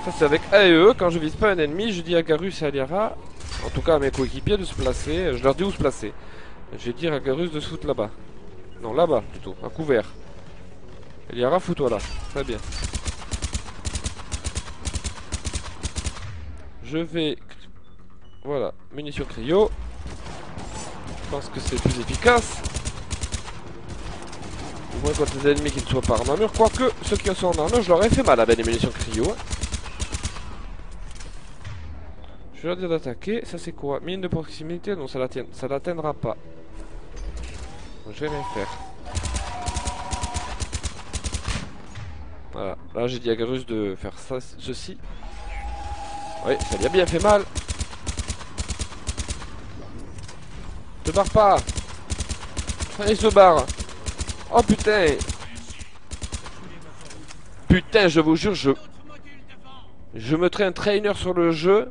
Ça c'est avec A et E. Quand je vise pas un ennemi, je dis à Garrus et à Liara, en tout cas à mes coéquipiers, de se placer. Je leur dis où se placer. Je vais dire à Garrus de se foutre là-bas. Non, là-bas, plutôt, à couvert. Liara, fous-toi là. Très bien. Je vais... Voilà, munitions cryo. Je pense que c'est plus efficace. Au moins contre les ennemis qui ne soient pas en armure. Quoique, ceux qui sont en armure, je leur ai fait mal avec les munitions cryo. Je vais leur dire d'attaquer. Ça c'est quoi? Mine de proximité? Non, ça l'atteindra pas. Je vais rien faire. Voilà, là j'ai dit à Garrus de faire ça, ceci. Oui, ça lui a bien fait mal. Te barre pas. Il se barre. Oh putain. Putain, je vous jure, je mettrai un trainer sur le jeu.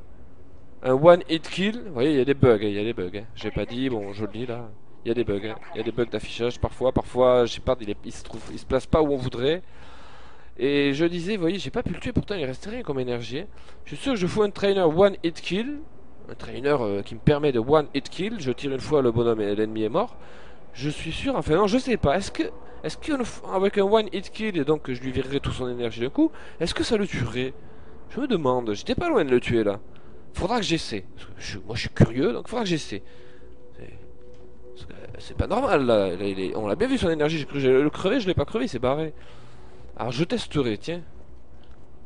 Un one hit kill. Vous voyez, il y a des bugs, hein. J'ai pas dit, bon, je le dis là. Il y a des bugs, hein. Il y a des bugs d'affichage parfois. Parfois, je sais pas, il se place pas où on voudrait. Et je disais, vous voyez, j'ai pas pu le tuer, pourtant il restait rien comme énergie. Hein. Je suis sûr que je fous un trainer one hit kill. Un trainer qui me permet de one hit kill. Je tire une fois, le bonhomme et l'ennemi est mort. Je suis sûr, enfin non, je sais pas. Est-ce qu'avec un one hit kill, et donc je lui virerai toute son énergie d'un coup, est-ce que ça le tuerait? Je me demande, j'étais pas loin de le tuer là. Faudra que j'essaie. Moi je suis curieux, donc faudra que j'essaie. c'est pas normal là. On l'a bien vu son énergie. J'ai cru que j'allais le crever, je l'ai pas crevé, c'est barré. Alors je testerai, tiens.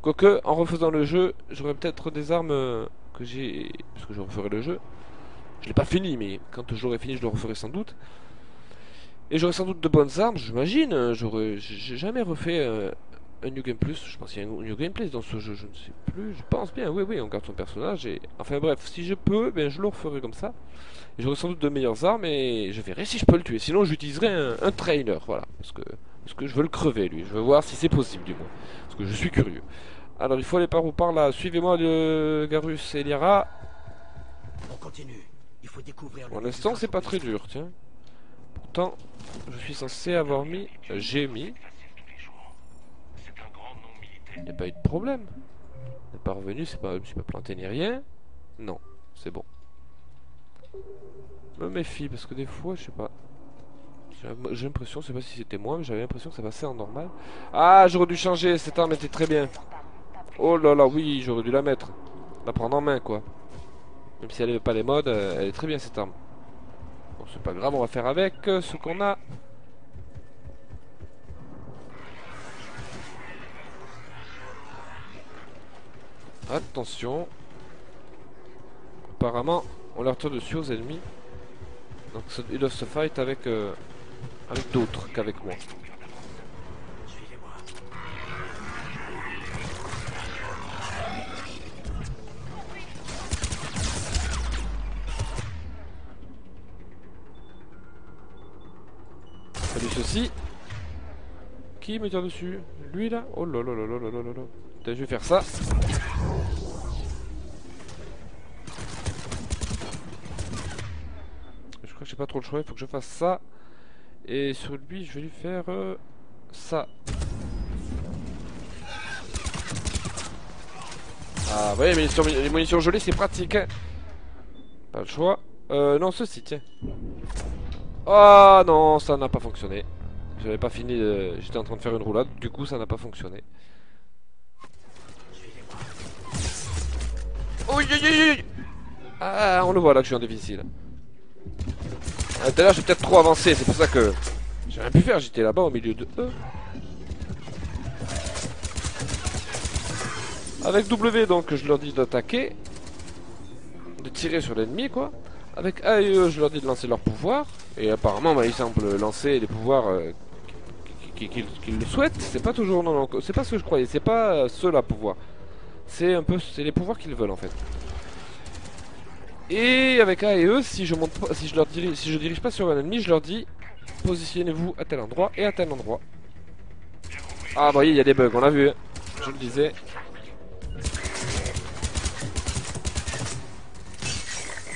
Quoique, en refaisant le jeu, j'aurai peut-être des armes que j'ai. Parce que je referai le jeu. Je l'ai pas fini, mais quand je l'aurai fini, je le referai sans doute. Et j'aurai sans doute de bonnes armes, j'imagine. J'ai jamais refait un New Game Plus. Je pense qu'il y a un New Game Plus dans ce jeu, je ne sais plus. Je pense bien, oui, oui, on garde son personnage. Et... Enfin bref, si je peux, ben, je le referai comme ça. J'aurai sans doute de meilleures armes et je verrai si je peux le tuer. Sinon, j'utiliserai un trainer, voilà. Parce que je veux le crever, lui. Je veux voir si c'est possible, du moins. Parce que je suis curieux. Alors, il faut aller par où? Par là. Suivez-moi, le Garus et Lyra. On continue. Il faut découvrir. Pour l'instant, c'est pas très dur, tiens. Pourtant, je suis censé avoir mis... J'ai mis... Il n'y a pas eu de problème. Il n'est pas revenu, je me suis pas planté ni rien. Non, c'est bon. Je me méfie parce que des fois, je sais pas. J'ai l'impression, je sais pas si c'était moi, mais j'avais l'impression que ça passait en normal. Ah, j'aurais dû changer, cette arme était très bien. Oh là là, oui, j'aurais dû la mettre. La prendre en main, quoi. Même si elle n'avait pas les modes, elle est très bien cette arme. Bon, c'est pas grave, on va faire avec ce qu'on a. Attention. Apparemment, on leur tire dessus aux ennemis. Donc ils doivent se fight avec, avec d'autres qu'avec moi. Suivez-moi. Salut ceci. Qui me tire dessus? Lui là? Oh là là là là là là là. Putain, je vais faire ça. Je crois que j'ai pas trop le choix, il faut que je fasse ça. Et sur lui, je vais lui faire ça. Ah, ouais, les munitions gelées, c'est pratique. Hein. Pas le choix. Non, ceci, tiens. Ah non, ça n'a pas fonctionné. J'avais pas fini, j'étais en train de faire une roulade, du coup ça n'a pas fonctionné. Oui, oui, oui, oui. Ah, on le voit là que je suis en difficile. Ah, tout à l'heure j'ai peut-être trop avancé, c'est pour ça que j'ai rien pu faire, j'étais là-bas au milieu de eux. Avec W donc je leur dis d'attaquer, de tirer sur l'ennemi quoi. Avec A et E je leur dis de lancer leur pouvoir. Et apparemment bah, ils semblent lancer les pouvoirs qu'ils le souhaitent. C'est pas toujours non, c'est pas ce que je croyais, c'est pas ceux-là pouvoir. C'est un peu c'est les pouvoirs qu'ils veulent en fait. Et avec A et E, si je monte pas, si je dirige pas sur un ennemi, je leur dis positionnez-vous à tel endroit et à tel endroit. Ah, vous voyez, il y a des bugs, on l'a vu. Hein. Je le disais.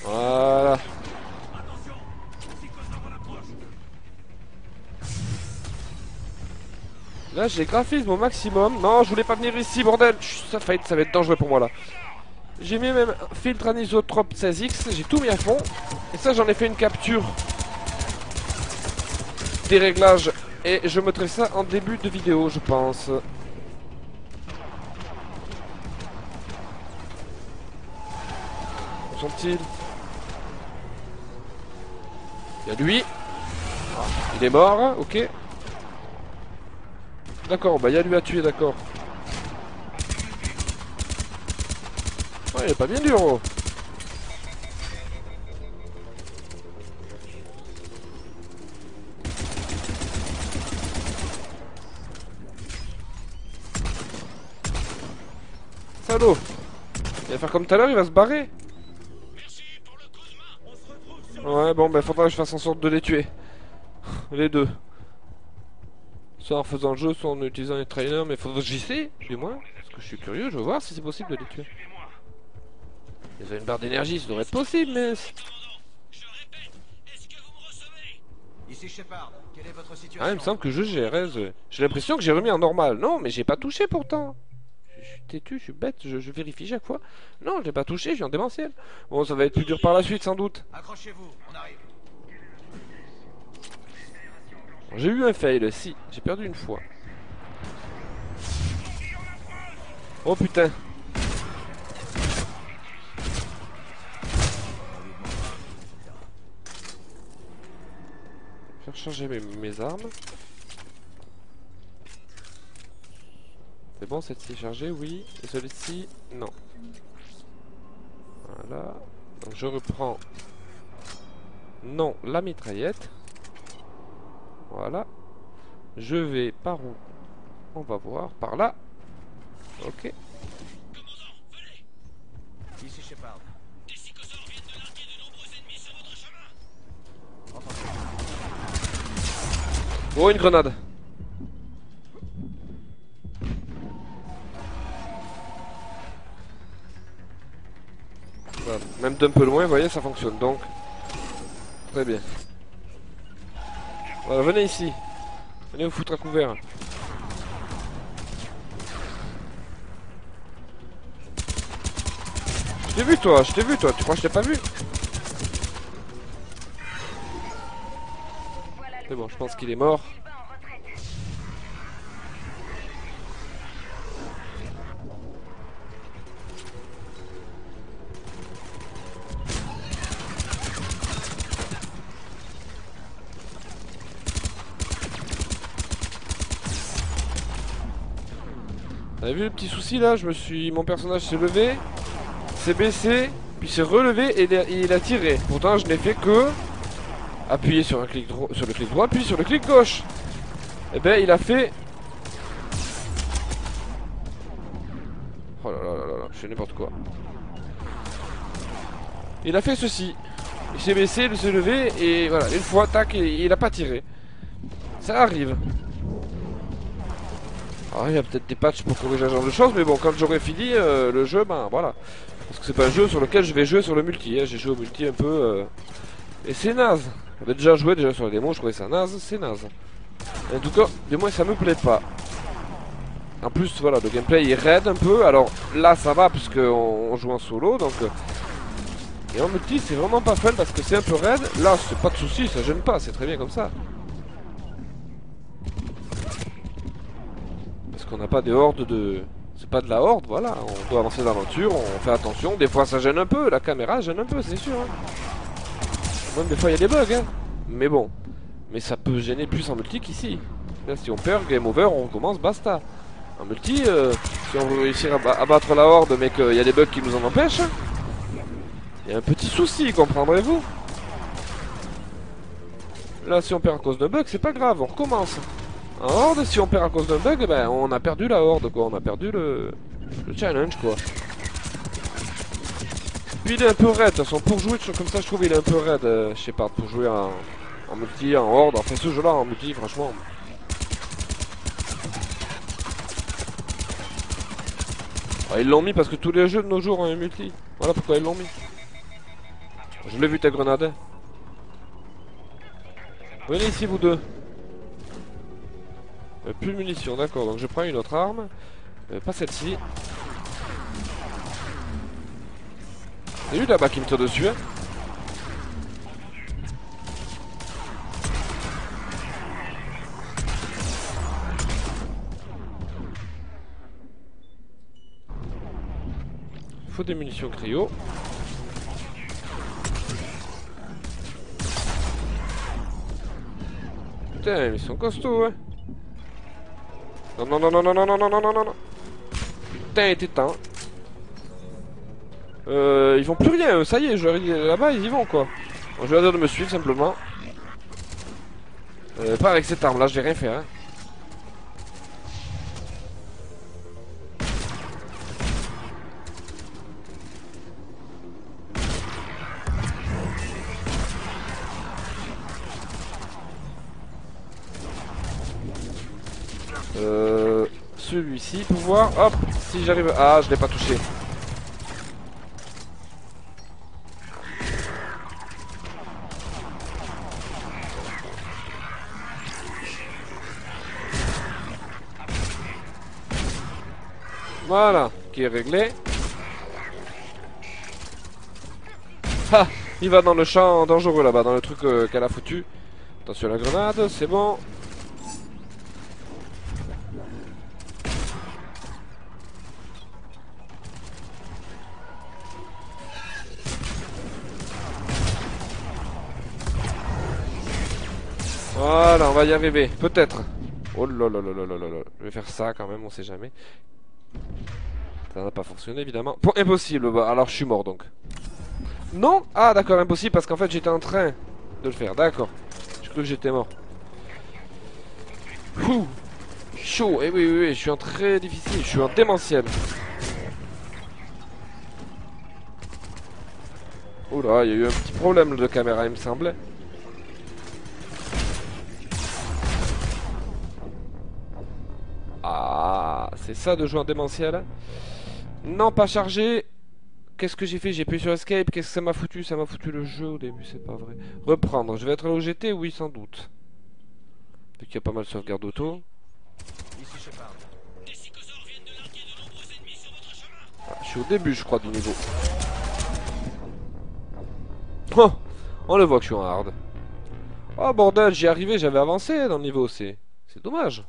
Voilà. Là, j'ai graphisme au maximum. Non, je voulais pas venir ici, bordel. Ça va être dangereux pour moi là. J'ai mis même filtre anisotrope 16X, j'ai tout mis à fond. Et ça j'en ai fait une capture des réglages. Et je mettrai ça en début de vidéo je pense. Où sont-ils? Il y a lui. Il est mort, ok. D'accord, bah il y a lui à tuer, d'accord. Ouais, il est pas bien dur, oh. Salaud. Il va faire comme tout à l'heure, il va se barrer. Ouais, bon, bah faudra que je fasse en sorte de les tuer. Les deux. Soit en faisant le jeu, soit en utilisant les trainers, mais faudra que j'y sais, du moins. Parce que je suis curieux, je veux voir si c'est possible de les tuer. Ils ont une barre d'énergie, ça devrait être possible, mais... Ici Shepard, quelle est votre situation? Ah, il me semble que je gère. Hein, j'ai l'impression que j'ai remis en normal. Non, mais j'ai pas touché pourtant. Je suis têtu, je suis bête, je vérifie chaque fois. Non, je l'ai pas touché, je suis en démentiel. Bon, ça va être plus dur par la suite, sans doute. Accrochez-vous, on arrive. J'ai eu un fail, si. J'ai perdu une fois. Oh putain. vais recharger mes armes. C'est bon, celle-ci est chargée, oui. Et celle-ci, non. Voilà. Donc je reprends. Non, la mitraillette. Voilà. Je vais par où? On va voir. Par là. Ok. Ici Shepard. Des psychosaures viennent de larguer de nombreux ennemis sur votre chemin. Oh, une grenade. Voilà. Même d'un peu loin, vous voyez, ça fonctionne. Donc, très bien. Voilà, venez ici. Venez vous foutre à couvert. Je t'ai vu toi, je t'ai vu toi. Tu crois que je t'ai pas vu? C'est bon, je pense qu'il est mort. Vous avez vu le petit souci là? Mon personnage s'est levé, s'est baissé, puis s'est relevé et il a tiré. Pourtant je n'ai fait que appuyer sur le clic droit, puis sur le clic gauche. Et ben il a fait... Oh là là là là, je fais n'importe quoi. Il a fait ceci. Il s'est baissé, il s'est levé et voilà, une fois, tac, et il a pas tiré. Ça arrive. Alors il y a peut-être des patchs pour corriger ce genre de choses, mais bon, quand j'aurai fini le jeu, ben voilà. Parce que c'est pas un jeu sur lequel je vais jouer sur le multi, hein. J'ai joué au multi un peu... Et c'est naze. J'avais déjà joué sur les démos, je trouvais ça naze, c'est naze. En tout cas, du moins ça me plaît pas. En plus, voilà, le gameplay il raide un peu. Alors là ça va, puisque on joue en solo, donc... Et en multi c'est vraiment pas fun parce que c'est un peu raide. Là c'est pas de soucis, ça gêne pas, c'est très bien comme ça. Parce qu'on n'a pas des hordes de... C'est pas de la horde, voilà. On doit avancer l'aventure, on fait attention. Des fois ça gêne un peu, la caméra gêne un peu, c'est sûr. Hein. Même des fois il y a des bugs, hein. Mais bon. Mais ça peut gêner plus en multi qu'ici. Là si on perd, game over, on recommence, basta. En multi, si on veut réussir à battre la horde mais qu'il y a des bugs qui nous en empêchent, il y a un petit souci, comprendrez-vous. Là si on perd à cause d'un bug, c'est pas grave, on recommence. En horde, si on perd à cause d'un bug, ben on a perdu la horde quoi, on a perdu le challenge quoi. Puis il est un peu raide, de toute façon pour jouer comme ça je trouve il est un peu raide, je sais pas, pour jouer en multi, en horde, enfin ce jeu là en multi franchement. Ah, ils l'ont mis parce que tous les jeux de nos jours ont un multi, voilà pourquoi ils l'ont mis. Je l'ai vu ta grenade. Venez ici vous deux. Plus de munitions, d'accord, donc je prends une autre arme. Pas celle-ci. C'est lui là-bas qui me tire dessus, hein. Il faut des munitions cryo. Putain, ils sont costauds, hein. Non, non, non, non, non, non, non, non, non, non, non. Putain, il était temps. Ils vont plus rien, ça y est, je là-bas, ils y vont, quoi. Bon, je vais leur dire de me suivre, simplement. Pas avec cette arme-là, je vais rien faire, hein. Celui-ci, pouvoir, hop, si j'arrive... Ah, je l'ai pas touché. Voilà, qui est réglé. Ah, il va dans le champ dangereux là-bas, dans le truc qu'elle a foutu. Attention à la grenade, c'est bon. Voilà, on va y arriver. Peut-être. Oh là là là là là là là. Je vais faire ça quand même, on sait jamais. Ça n'a pas fonctionné évidemment. Bon, impossible. Bah, alors je suis mort donc. Non? Ah d'accord, impossible parce qu'en fait j'étais en train de le faire. D'accord. J'ai cru que j'étais mort. Ouh. Chaud. Eh oui, oui, oui, je suis en très difficile. Je suis en démentiel. Oula, il y a eu un petit problème de caméra, il me semblait. Ah, c'est ça de jouer en démentiel. Non, pas chargé. Qu'est-ce que j'ai fait? J'ai appuyé sur Escape. Qu'est-ce que ça m'a foutu? Ça m'a foutu le jeu au début, c'est pas vrai. Reprendre. Je vais être là où j'étais? Oui, sans doute. Vu qu'il y a pas mal de sauvegarde auto. Des psychosaures viennent de larguer de nombreux ennemis sur votre chemin. Ah, je suis au début, je crois, du niveau. Oh, on le voit que je suis en hard. Oh bordel, j'y arrivé, j'avais avancé dans le niveau. C'est dommage.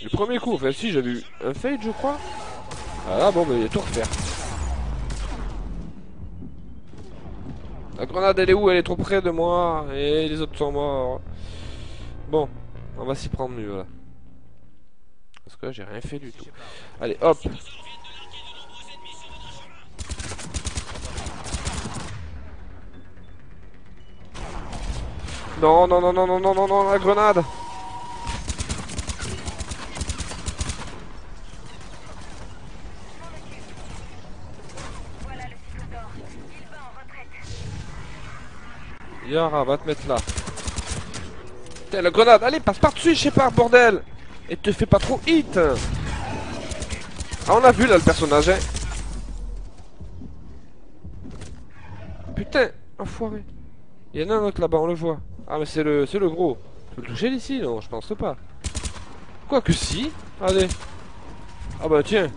Le premier coup, enfin si, j'avais eu un fade, je crois. Ah bon, bah il y a tout refaire. La grenade, elle est où? Elle est trop près de moi. Et les autres sont morts. Bon, on va s'y prendre mieux là. Parce que là, j'ai rien fait du tout. Allez, hop. Non, non, non, non, non, non, non, non, la grenade. Yara, va te mettre là. Putain, la grenade, allez, passe par-dessus, je sais pas, bordel. Et te fais pas trop hit. Ah, on a vu là le personnage, hein. Putain, enfoiré. Il y en a un autre là-bas, on le voit. Ah, mais c'est le gros. Tu peux le toucher d'ici? Non, je pense pas. Quoique si. Allez. Ah bah tiens.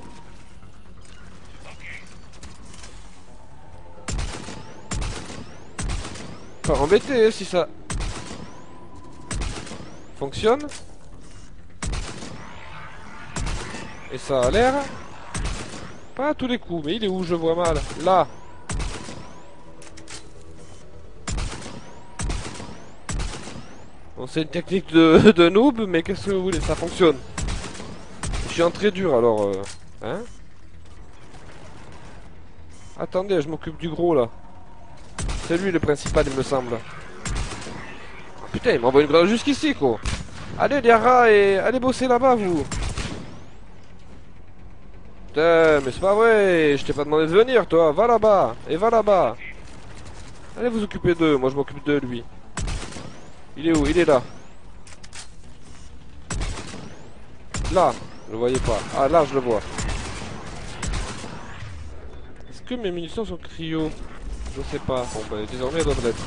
Pas embêté hein, si ça fonctionne. Et ça a l'air. Pas à tous les coups, mais il est où? Je vois mal. Là. Bon, c'est une technique de noob, mais qu'est-ce que vous voulez? Ça fonctionne. Je suis en très dur alors. Hein? Attendez, je m'occupe du gros là. C'est lui le principal, il me semble. Oh, putain, il m'envoie une grenade jusqu'ici, quoi. Allez, les rats, et allez bosser là-bas, vous. Putain, mais c'est pas vrai. Je t'ai pas demandé de venir, toi. Va là-bas. Et va là-bas. Allez vous occuper d'eux. Moi, je m'occupe de lui. Il est où? Il est là. Là. Je le voyais pas. Ah, là, je le vois. Est-ce que mes munitions sont cryo? Je sais pas. Bon, bah, désormais, elles doivent l'être.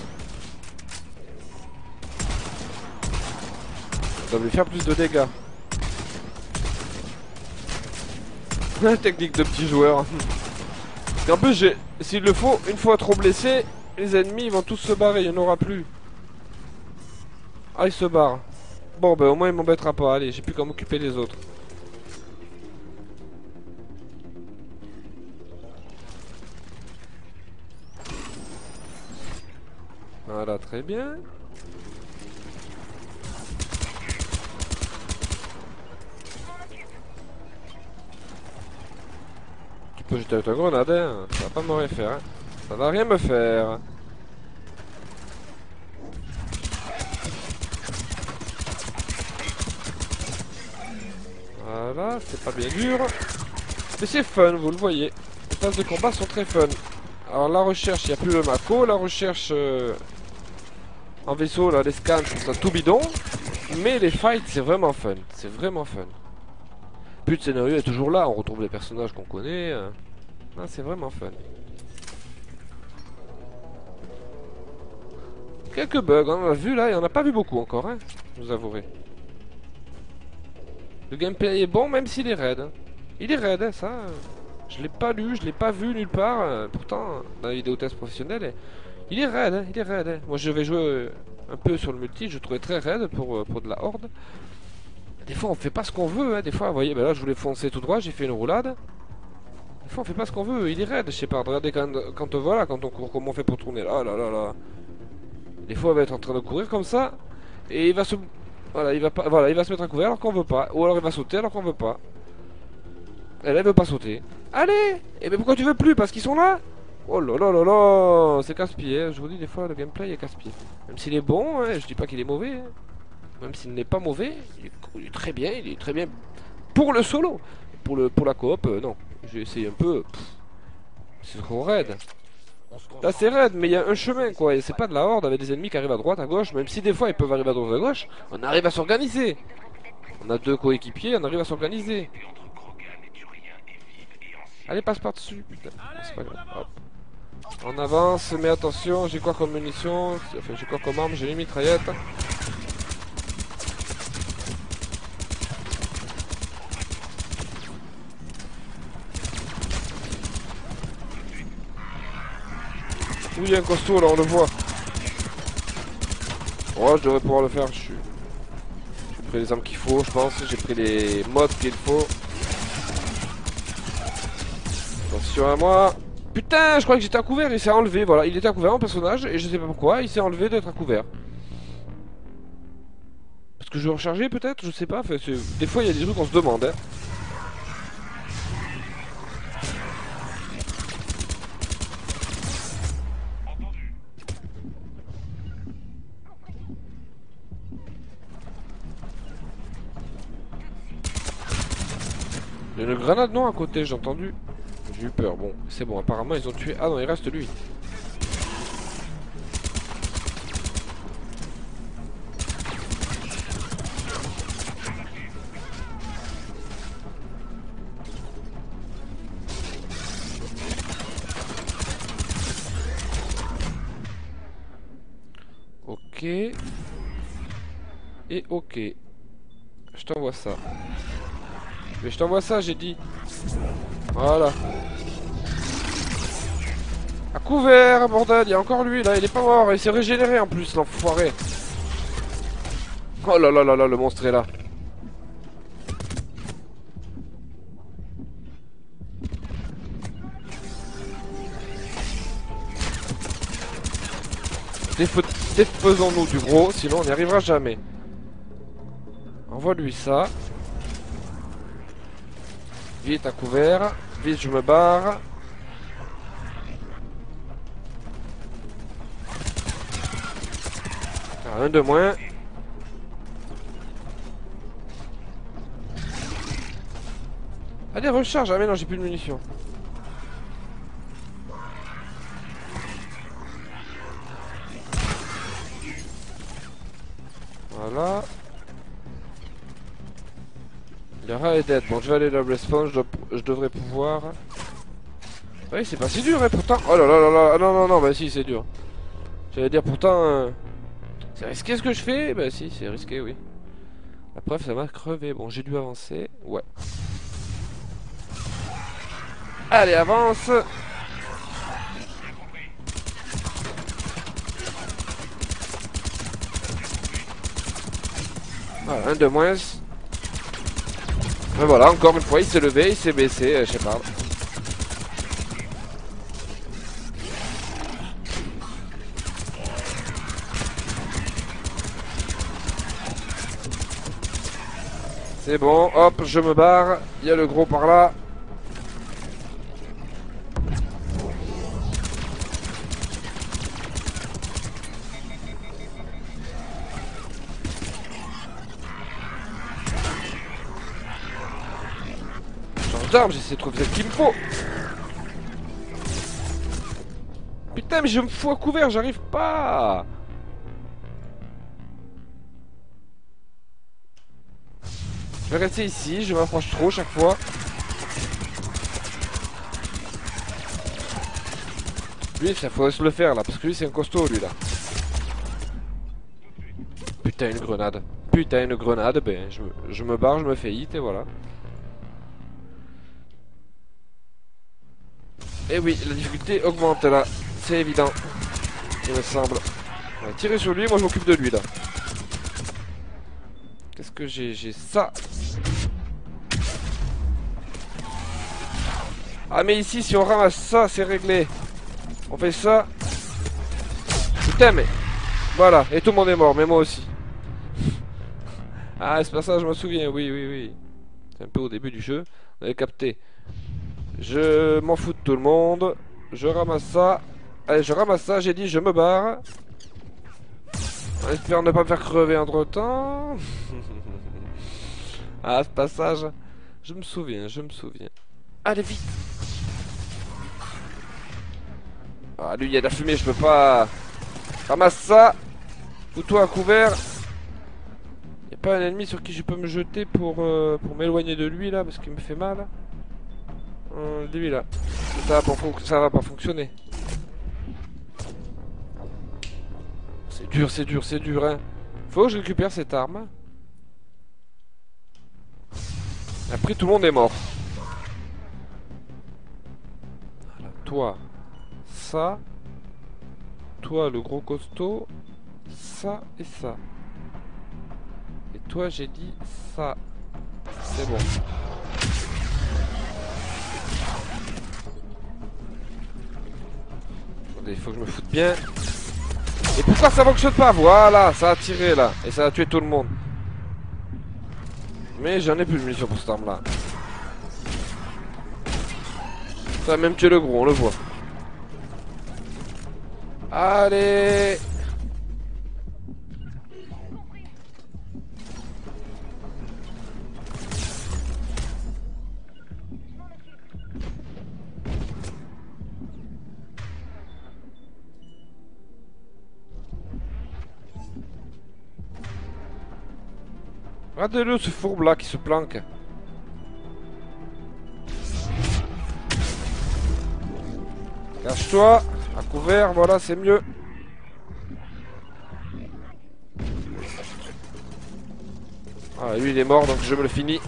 Ça doit lui faire plus de dégâts. La technique de petit joueur. Parce qu'en plus, s'il le faut, une fois trop blessé, les ennemis ils vont tous se barrer, il n'y en aura plus. Ah, ils se barrent. Bon, bah au moins il m'embêtera pas. Allez, j'ai plus qu'à m'occuper des autres. Voilà, très bien. Tu peux jeter ta grenade, hein. Ça va pas me rien faire. Hein. Ça va rien me faire. Voilà, c'est pas bien dur. Mais c'est fun, vous le voyez. Les phases de combat sont très fun. Alors la recherche, il n'y a plus le Mako. La recherche en vaisseau, là, les scans, c'est tout bidon. Mais les fights, c'est vraiment fun. C'est vraiment fun. Plus de scénario est toujours là. On retrouve les personnages qu'on connaît. Ah, c'est vraiment fun. Quelques bugs, on en a vu là. Et on n'a pas vu beaucoup encore, hein. Je vous avouerai. Le gameplay est bon, même s'il est raide. Hein. Il est raide, hein, ça. Je l'ai pas lu, je l'ai pas vu nulle part. Pourtant, dans la vidéo test professionnelle, il est raide, hein, il est raide. Hein. Moi, je vais jouer un peu sur le multi. Je trouvais très raide pour de la horde. Des fois, on fait pas ce qu'on veut. Hein. Des fois, vous voyez, ben là, je voulais foncer tout droit, j'ai fait une roulade. Des fois, on fait pas ce qu'on veut. Il est raide, je sais pas. Regardez quand voilà, quand on court, comment on fait pour tourner. Là, là, là, là. Des fois, il va être en train de courir comme ça. Et il va se... Voilà, il va pas... voilà, il va se mettre à couvert alors qu'on veut pas. Ou alors il va sauter alors qu'on veut pas. Elle, elle veut pas sauter. Allez! Et mais pourquoi tu veux plus? Parce qu'ils sont là? Oh là là là là! C'est casse-pied, hein. Je vous dis, des fois, le gameplay est casse-pied. Même s'il est bon, hein, je dis pas qu'il est mauvais. Hein. Même s'il n'est pas mauvais, il est très bien, il est très bien pour le solo. Pour la coop, non. J'ai essayé un peu. C'est trop raide. Là c'est raide, mais il y a un chemin quoi. Et c'est pas de la horde avec des ennemis qui arrivent à droite, à gauche. Même si des fois ils peuvent arriver à droite, à gauche, on arrive à s'organiser. On a 2 coéquipiers, on arrive à s'organiser. Allez, passe par-dessus, putain. C'est pas grave. Hop. On avance, mais attention, j'ai quoi comme munitions? Enfin, j'ai quoi comme arme? J'ai une mitraillette. Oui, il y a un costaud là, on le voit. Oh, je devrais pouvoir le faire. J'ai pris les armes qu'il faut, je pense. J'ai pris les modes qu'il faut. Attention à moi. Putain, je croyais que j'étais à couvert. Il s'est enlevé. Voilà, il était à couvert en personnage. Et je sais pas pourquoi. Il s'est enlevé d'être à couvert. Parce que je vais recharger peut-être. Je sais pas. Enfin, des fois, il y a des trucs qu'on se demande. Hein. Il y a une grenade non à côté, j'ai entendu. J'ai eu peur. Bon, c'est bon, apparemment ils ont tué. Ah non, il reste lui. Ok. Et ok. Je t'envoie ça. Mais je t'envoie ça, j'ai dit. Voilà. À couvert, bordel, il y a encore lui là, il est pas mort, il s'est régénéré en plus, l'enfoiré. Oh là là là là, le monstre est là. Défaisons-nous du gros, sinon on n'y arrivera jamais. Envoie-lui ça. Vite à couvert. Vite je me barre. Ah, un de moins. Allez recharge. Ah mais non j'ai plus de munitions. Voilà. Le rat est dead. Bon, je vais aller le respawn. Je devrais pouvoir. Oui, c'est pas si dur, hein, pourtant. Oh là là là là. Ah, non, non, non, bah si, c'est dur. J'allais dire pourtant. C'est risqué ce que je fais. Bah si, c'est risqué, oui. La preuve, ça m'a crevé. Bon, j'ai dû avancer. Ouais. Allez, avance. Voilà, un de moins. Mais voilà, encore une fois, il s'est levé, il s'est baissé, je sais pas. C'est bon, hop, je me barre. Il y a le gros par là. J'essaie de trouver ce qu'il me faut. Putain mais je me fous à couvert, j'arrive pas. Je vais rester ici, je m'approche trop chaque fois. Lui ça faudrait se le faire là, parce que lui c'est un costaud lui là. Putain une grenade. Putain une grenade, ben je me barre, je me fais hit et voilà. Et oui, la difficulté augmente là, c'est évident, il me semble. On va tirer sur lui, moi je m'occupe de lui là. Qu'est-ce que j'ai? J'ai ça. Ah mais ici, si on ramasse ça, c'est réglé. On fait ça. Putain mais... Voilà, et tout le monde est mort, mais moi aussi. Ah, c'est pas ça, je me souviens, oui, oui, oui. C'est un peu au début du jeu. Vous avez capté. Je m'en fous de tout le monde. Je ramasse ça. Allez, je ramasse ça, j'ai dit, je me barre. J'espère ne pas me faire crever entre temps. Ah, ce passage. Je me souviens, je me souviens. Allez, vite. Ah, lui, il y a de la fumée, je peux pas. Ramasse ça. Fous-toi à couvert. Y a pas un ennemi sur qui je peux me jeter pour m'éloigner de lui là, parce qu'il me fait mal. Lui là. Ça va pas fonctionner. C'est dur, c'est dur, c'est dur, hein. Faut que je récupère cette arme. Après, tout le monde est mort. Voilà, toi, ça. Toi, le gros costaud. Ça et ça. Et toi, j'ai dit ça. C'est bon. Attendez, il faut que je me foute bien. Et pourquoi ça fonctionne pas? Voilà, ça a tiré là. Et ça a tué tout le monde. Mais j'en ai plus de munitions pour cette arme là. Ça a même tué le gros, on le voit. Allez. Regardez-le, ce fourbe là qui se planque. Cache-toi, à couvert, voilà, c'est mieux. Ah, lui il est mort, donc je me le finis.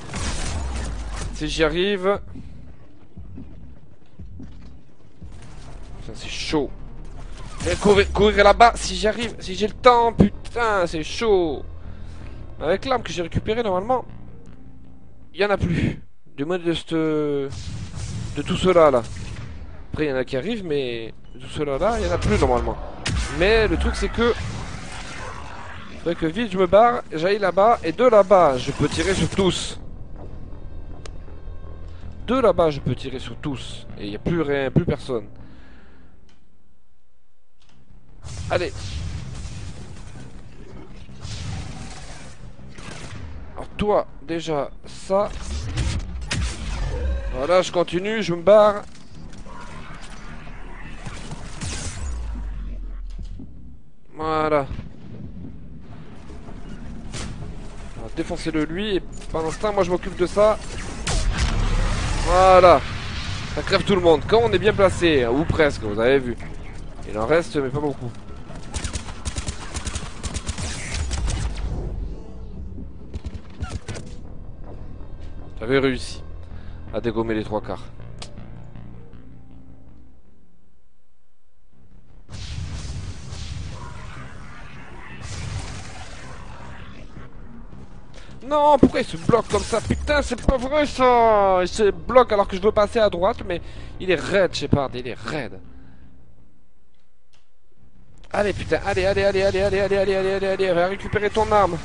Si j'y arrive. Ça c'est chaud. Je vais courir là-bas si j'y arrive, si j'ai le temps, putain, c'est chaud. Avec l'arme que j'ai récupérée normalement, il y en a plus. Du moins de tout cela là. Après il y en a qui arrivent, mais de tout cela là, il y en a plus normalement. Mais le truc c'est que il faudrait que vite je me barre, j'aille là-bas, et de là-bas je peux tirer sur tous. De là-bas je peux tirer sur tous. Et il n'y a plus rien, plus personne. Allez. Alors toi, déjà, ça. Voilà, je continue, je me barre. Voilà. Défoncez-le lui, et pendant ce temps, moi je m'occupe de ça. Voilà. Ça crève tout le monde. Quand on est bien placé, ou presque, vous avez vu. Il en reste, mais pas beaucoup. J'avais réussi à dégommer les trois quarts. Non, pourquoi il se bloque comme ça? Putain, c'est pas vrai ça! Il se bloque alors que je veux passer à droite, mais il est raide, Shepard, il est raide. Allez, putain, allez, va récupérer ton arme.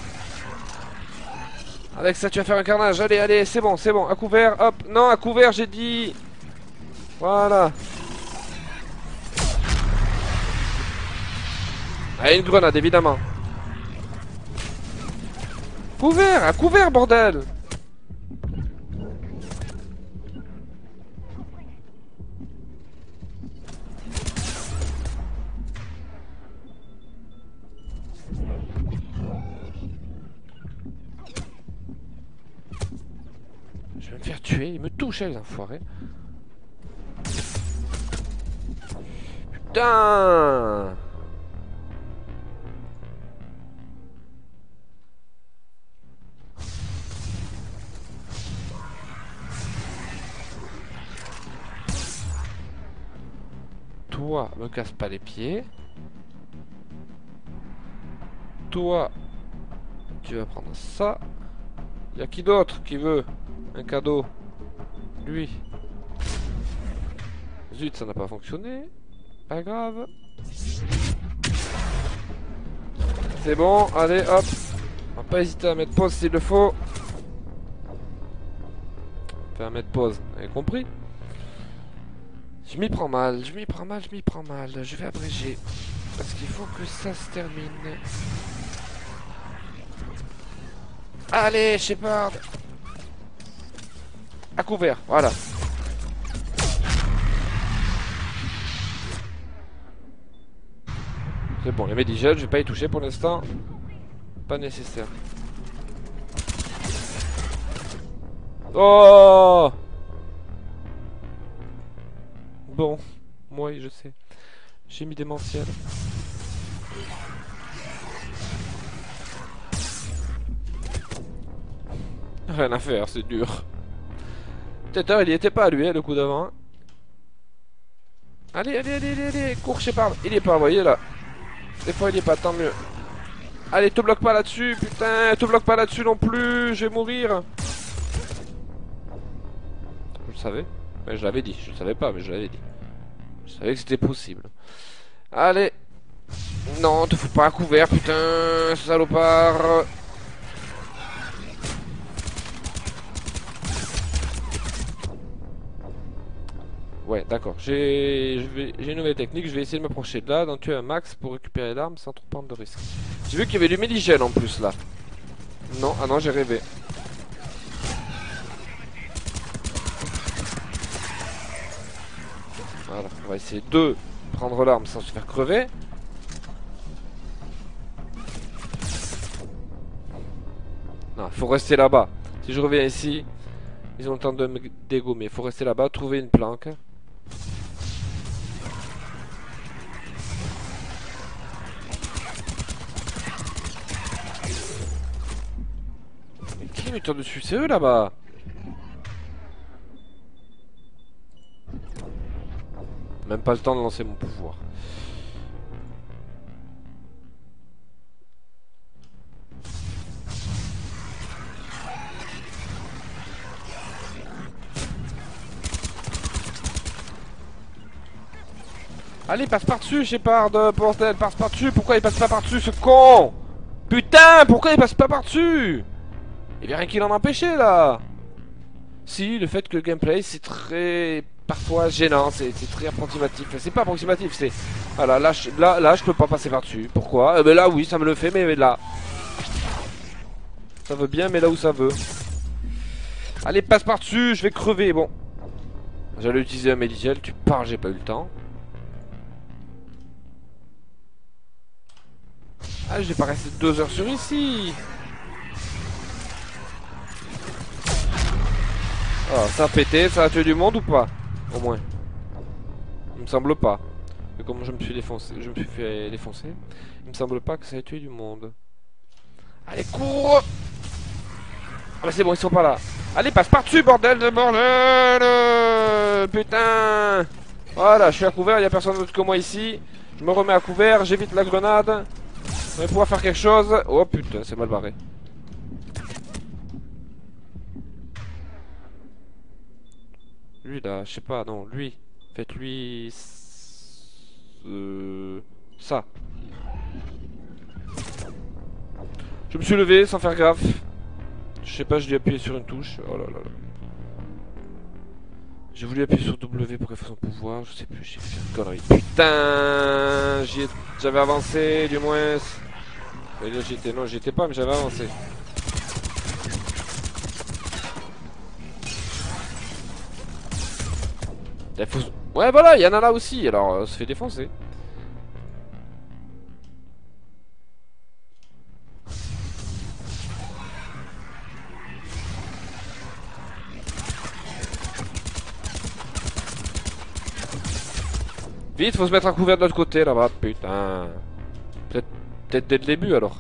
Avec ça, tu vas faire un carnage. Allez, c'est bon, à couvert, hop. Non, à couvert, j'ai dit. Voilà. Allez, une grenade, évidemment. Couvert, à couvert, bordel. Je vais me faire tuer, il me touche, les enfoirés. Putain. Toi, me casse pas les pieds. Toi, tu vas prendre ça. Y'a qui d'autre qui veut un cadeau? Lui. Zut, ça n'a pas fonctionné. Pas grave. C'est bon, allez hop. On va pas hésiter à mettre pause s'il le faut. Faire mettre pause, vous avez compris? Je m'y prends mal, je m'y prends mal, je m'y prends mal. Je vais abréger. Parce qu'il faut que ça se termine. Allez, Shepard. À couvert, voilà. C'est bon, les médigels, je vais pas y toucher pour l'instant. Pas nécessaire. Oh! Bon, moi je sais. J'ai mis des démentiel. Rien à faire, c'est dur. Peut-être il y était pas lui, hein, le coup d'avant. Allez, allez, allez, allez, allez, cours Shepard. Il est pas, vous voyez là. Des fois il est pas, tant mieux. Allez, te bloque pas là-dessus, putain, te bloque pas là-dessus non plus, je vais mourir. Je le savais, mais je l'avais dit, je le savais pas, mais je l'avais dit. Je savais que c'était possible. Allez. Non, te fous pas à couvert, putain, salopard. Ouais, d'accord. J'ai une nouvelle technique. Je vais essayer de m'approcher de là, d'en tuer un max pour récupérer l'arme sans trop prendre de risques. J'ai vu qu'il y avait du médigel en plus là. Non, ah non, j'ai rêvé. Voilà, on va essayer de prendre l'arme sans se faire crever. Non, il faut rester là-bas. Si je reviens ici, ils ont le temps de me dégommer. Il faut rester là-bas, trouver une planque. Mais qui me tire dessus? C'est eux là-bas. Même pas le temps de lancer mon pouvoir. Allez, passe par-dessus, Shepard, bordel, passe par-dessus. Pourquoi il passe pas par-dessus, ce con? Putain, pourquoi il passe pas par-dessus? Il y a rien qui l'en empêchait, là. Si, le fait que le gameplay, c'est très... parfois gênant, c'est très approximatif. C'est pas approximatif, c'est... Voilà, là, je peux pas passer par-dessus. Pourquoi? Ben là, oui, ça me le fait, mais là... Ça veut bien, mais là où ça veut. Allez, passe par-dessus, je vais crever, bon. J'allais utiliser un médigel, tu pars, j'ai pas eu le temps. Ah, je vais pas rester 2 heures sur ici. Oh, ça a pété, ça a tué du monde ou pas? Au moins. Il me semble pas. Mais comme je me suis défoncé, je me suis fait défoncer, il me semble pas que ça ait tué du monde. Allez, cours! Ah bah c'est bon, ils sont pas là. Allez, passe par-dessus, bordel de bordel! Putain! Voilà, je suis à couvert, il y a personne d'autre que moi ici. Je me remets à couvert, j'évite la grenade. On va pouvoir faire quelque chose. Oh putain, c'est mal barré. Lui là, je sais pas, non, lui. Faites-lui... ça. Je me suis levé sans faire gaffe. Je sais pas, je lui ai appuyé sur une touche. Oh là là là. J'ai voulu appuyer sur W pour qu'elle fasse son pouvoir. Je sais plus, j'ai fait une connerie. Putain, j'avais avancé du moins. Et là j'étais, non j'étais pas, mais j'avais avancé. Il faut... Ouais voilà, il y en a là aussi, alors on se fait défoncer. Vite, faut se mettre à couvert de l'autre côté là-bas, putain. Peut-être dès le début alors.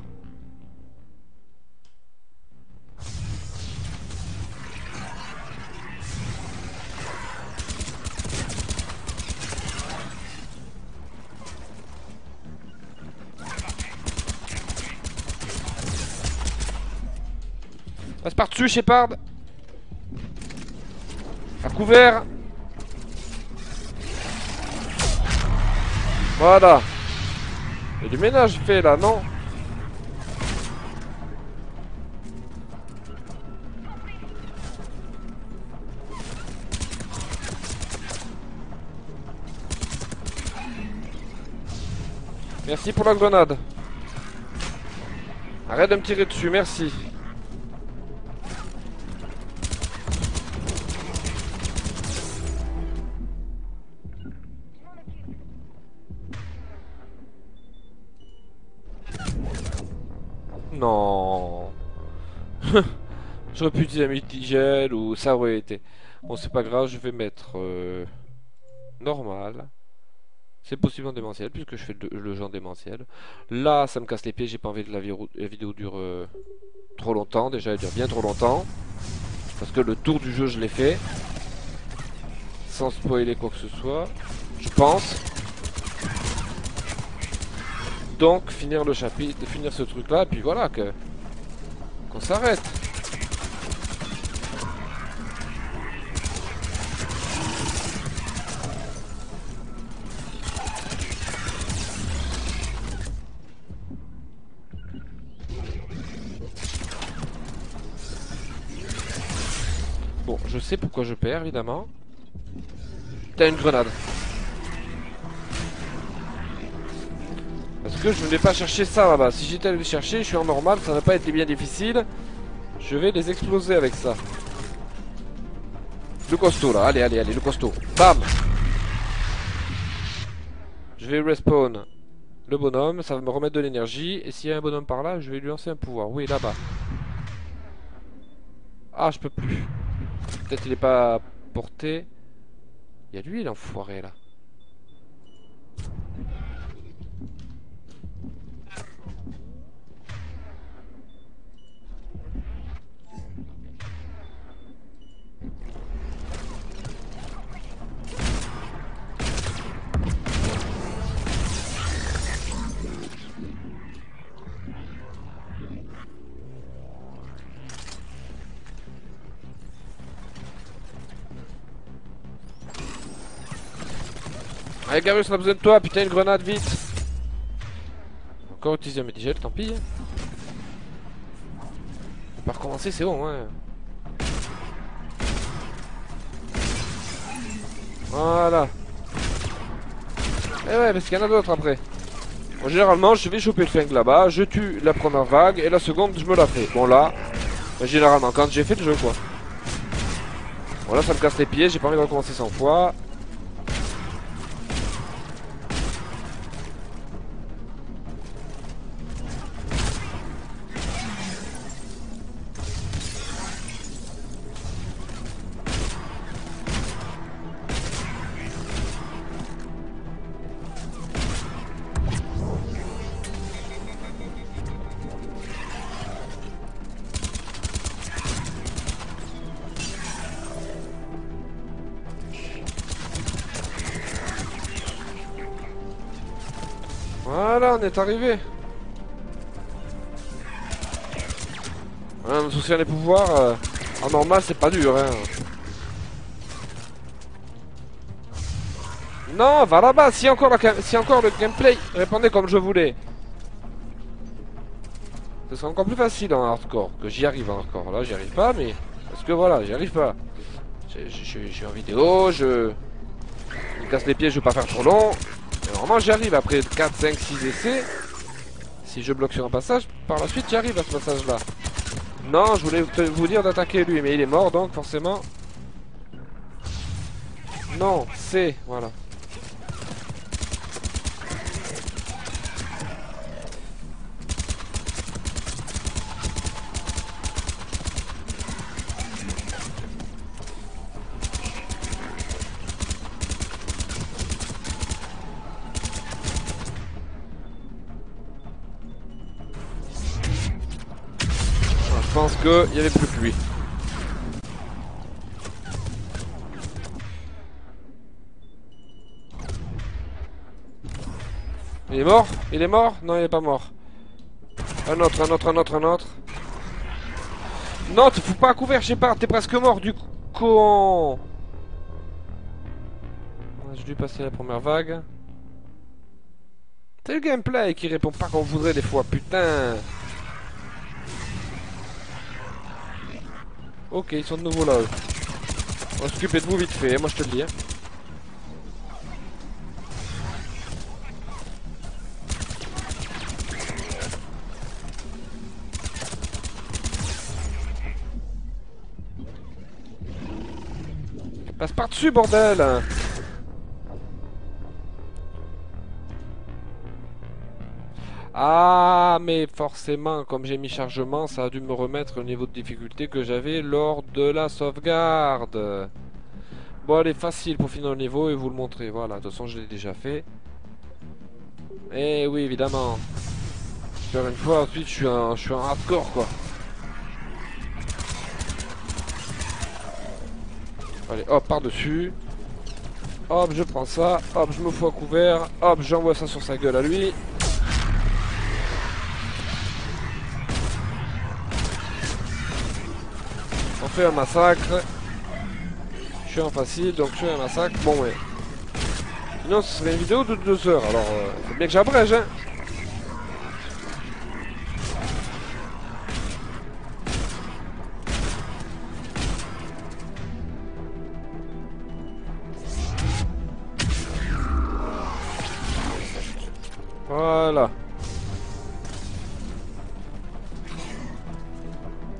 Passe par-dessus, Shepard. À couvert. Voilà. Il y a du ménage fait là, non? Merci pour la grenade. Arrête de me tirer dessus, merci. Non. J'aurais pu utiliser un multigel ou ça aurait été. Bon, c'est pas grave, je vais mettre normal. C'est possible en démentiel puisque je fais le jeu en démentiel. Là, ça me casse les pieds, j'ai pas envie que la vidéo dure trop longtemps. Déjà, elle dure bien trop longtemps. Parce que le tour du jeu, je l'ai fait. Sans spoiler quoi que ce soit. Je pense. Donc, finir le chapitre, finir ce truc là, et puis voilà, qu'on s'arrête. Bon, je sais pourquoi je perds, évidemment. T'as une grenade. Parce que je ne vais pas chercher ça là-bas. Si j'étais allé le chercher, je suis en normal, ça n'a pas été bien difficile. Je vais les exploser avec ça. Le costaud là, allez, le costaud. Bam! Je vais respawn le bonhomme, ça va me remettre de l'énergie. Et s'il y a un bonhomme par là, je vais lui lancer un pouvoir. Oui, là-bas. Ah, je peux plus. Peut-être il est pas porté. Il y a lui l'enfoiré là. Allez Garus, on a besoin de toi, putain, une grenade, vite. Encore utiliser un médigel, tant pis. On va recommencer, c'est bon, hein. Voilà. Et ouais, parce qu'il y en a d'autres après. Bon, généralement, je vais choper le flingue là-bas, je tue la première vague, et la seconde, je me la fais. Bon là, généralement, quand j'ai fait le jeu, quoi. Bon là, ça me casse les pieds, j'ai pas envie de recommencer 100 fois. Voilà, on est arrivé. Ouais, me soucier des pouvoirs, en normal c'est pas dur, hein. Non, va là-bas, si encore le gameplay répondait comme je voulais. Ce sera encore plus facile en hardcore, que j'y arrive en hardcore. Là j'y arrive pas, mais... Parce que voilà, j'y arrive pas. Je suis en vidéo, je me casse les pieds, je veux pas faire trop long. Et normalement j'y arrive après 4, 5, 6 essais. Si je bloque sur un passage, par la suite j'y arrive à ce passage là. Non, je voulais vous dire d'attaquer lui, mais il est mort donc forcément. Non, c'est... Voilà. Je pense qu'il n'y avait plus que lui. Il est mort? Il est mort? Non, il est pas mort. Un autre. Non, te fous pas à couvert, Shepard, t'es presque mort du con. Je lui passer la première vague. C'est le gameplay qui répond pas comme on voudrait des fois, putain. Ok, ils sont de nouveau là, eux. On va s'occuper de vous vite fait, moi je te le dis. Hein. Passe par-dessus, bordel! Ah, mais forcément, comme j'ai mis chargement, ça a dû me remettre le niveau de difficulté que j'avais lors de la sauvegarde. Bon, allez, facile pour finir le niveau et vous le montrer. Voilà, de toute façon, je l'ai déjà fait. Eh oui, évidemment. Faire une fois, ensuite, je suis un hardcore, quoi. Allez, hop, par-dessus. Hop, je prends ça. Hop, je me fous à couvert. Hop, j'envoie ça sur sa gueule à lui. On fait un massacre. Je suis en facile, donc je fais un massacre. Bon, ouais. Sinon, ce serait une vidéo de 2 heures. Alors, faut bien que j'abrège, hein. Voilà.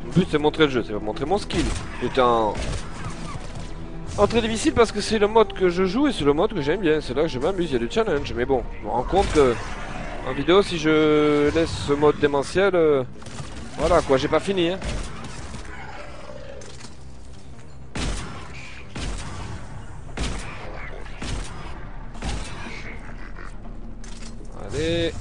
Le but c'est montrer le jeu, c'est pas montrer mon skill. J'étais en très difficile parce que c'est le mode que je joue et c'est le mode que j'aime bien. C'est là que je m'amuse, il y a du challenge. Mais bon, je me rends compte que en vidéo, si je laisse ce mode démentiel, voilà quoi, j'ai pas fini. Hein. Allez.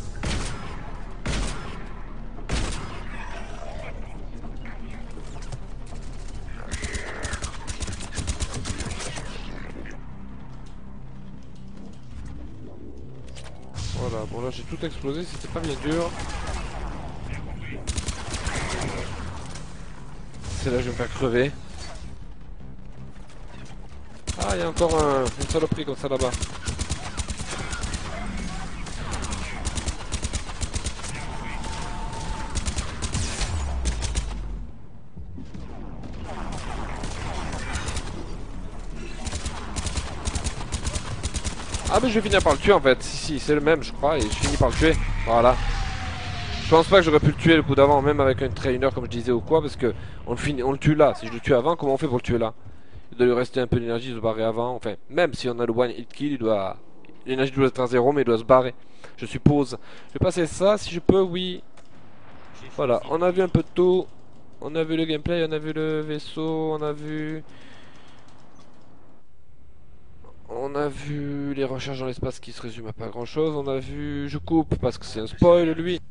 Voilà, bon là j'ai tout explosé, c'était pas bien dur. C'est là que je vais me faire crever. Ah, il y a encore une saloperie comme ça là-bas. Ah mais je vais finir par le tuer en fait, si c'est le même je crois et je finis par le tuer, voilà. Je pense pas que j'aurais pu le tuer le coup d'avant même avec un trainer comme je disais ou quoi parce que on le tue là, si je le tue avant comment on fait pour le tuer là? Il doit lui rester un peu d'énergie de se barrer avant, enfin même si on a le one hit kill l'énergie doit être à 0 mais il doit se barrer, je suppose. Je vais passer ça si je peux, oui. Voilà, on a vu un peu de tout, on a vu le gameplay, on a vu le vaisseau, on a vu... On a vu les recherches dans l'espace qui se résument à pas grand chose. On a vu... Je coupe parce que c'est un spoil lui.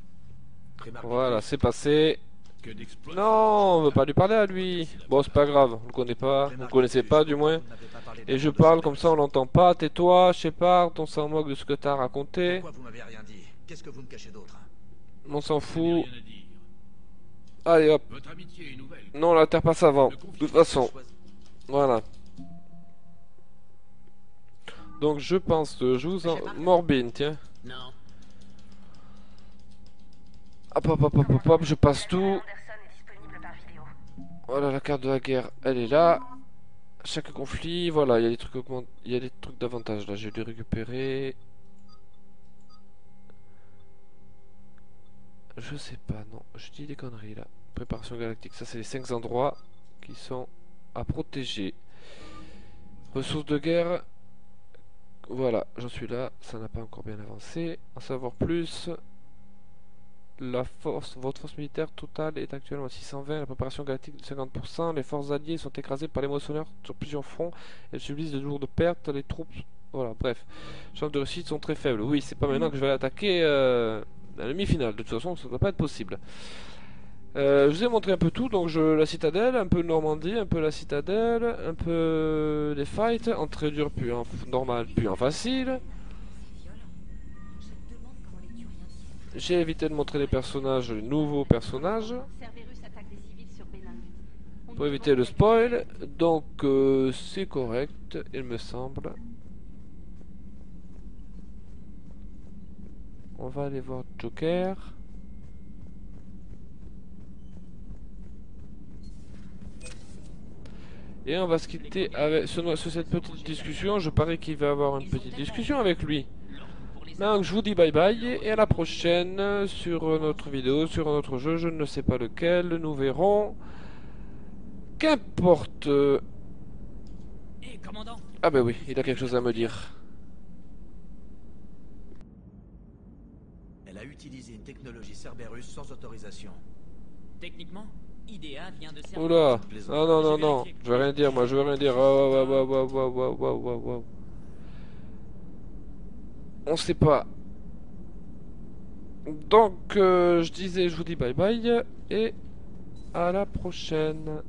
Voilà, c'est passé. Non, on veut pas lui parler à lui. Bon, c'est pas grave, on le connaît pas. Vous le connaissez pas du moins. Et je parle comme ça, on l'entend pas. Tais-toi, Shepard, on s'en moque de ce que t'as raconté. Pourquoi vous m'avez rien dit? Qu'est-ce que vous me cachez d'autre? On s'en fout. Allez hop. Votre amitié est nouvelle. Non, la terre passe avant. De toute façon. Voilà. Donc je pense, je vous en... Morbine, tiens. Non. Hop, hop, hop, hop, hop, hop, je passe tout. Voilà, la carte de la guerre, elle est là. Chaque conflit, voilà, il y a des trucs il y a des trucs d'avantage là, je vais les récupérer. Je sais pas, non, je dis des conneries là. Préparation galactique, ça c'est les 5 endroits qui sont à protéger. Ressources de guerre. Voilà, j'en suis là, ça n'a pas encore bien avancé. En savoir plus, votre force militaire totale est actuellement à 620, la préparation galactique de 50%, les forces alliées sont écrasées par les moissonneurs sur plusieurs fronts, elles subissent de lourdes pertes, les troupes, voilà, bref. Les chances de réussite sont très faibles. Oui, c'est pas maintenant que je vais attaquer la demi-finale, de toute façon ça ne doit pas être possible. Je vous ai montré un peu tout, donc la citadelle, un peu Normandie, un peu la citadelle, un peu les fights, en très dur puis en normal puis en facile. J'ai évité de montrer les personnages, les nouveaux personnages, Cerberus attaque des civils sur Bénin. pour éviter le spoil, donc c'est correct, il me semble. On va aller voir Joker. Et on va se quitter avec, sur cette petite discussion. Je parie qu'il va y avoir une petite discussion avec lui. Donc je vous dis bye bye et à la prochaine sur notre vidéo, sur notre jeu. Je ne sais pas lequel, nous verrons. Qu'importe. commandant. Ah bah oui, il a quelque chose à me dire. Elle a utilisé une technologie Cerberus sans autorisation. Techniquement, IDEA vient de servir. Oula. Non, non, non, non. Je veux rien dire, moi, je veux rien dire. Oh, wow, wow, wow, wow, wow, wow, wow, wow. On sait pas. Donc, je disais, je vous dis bye bye. Et à la prochaine.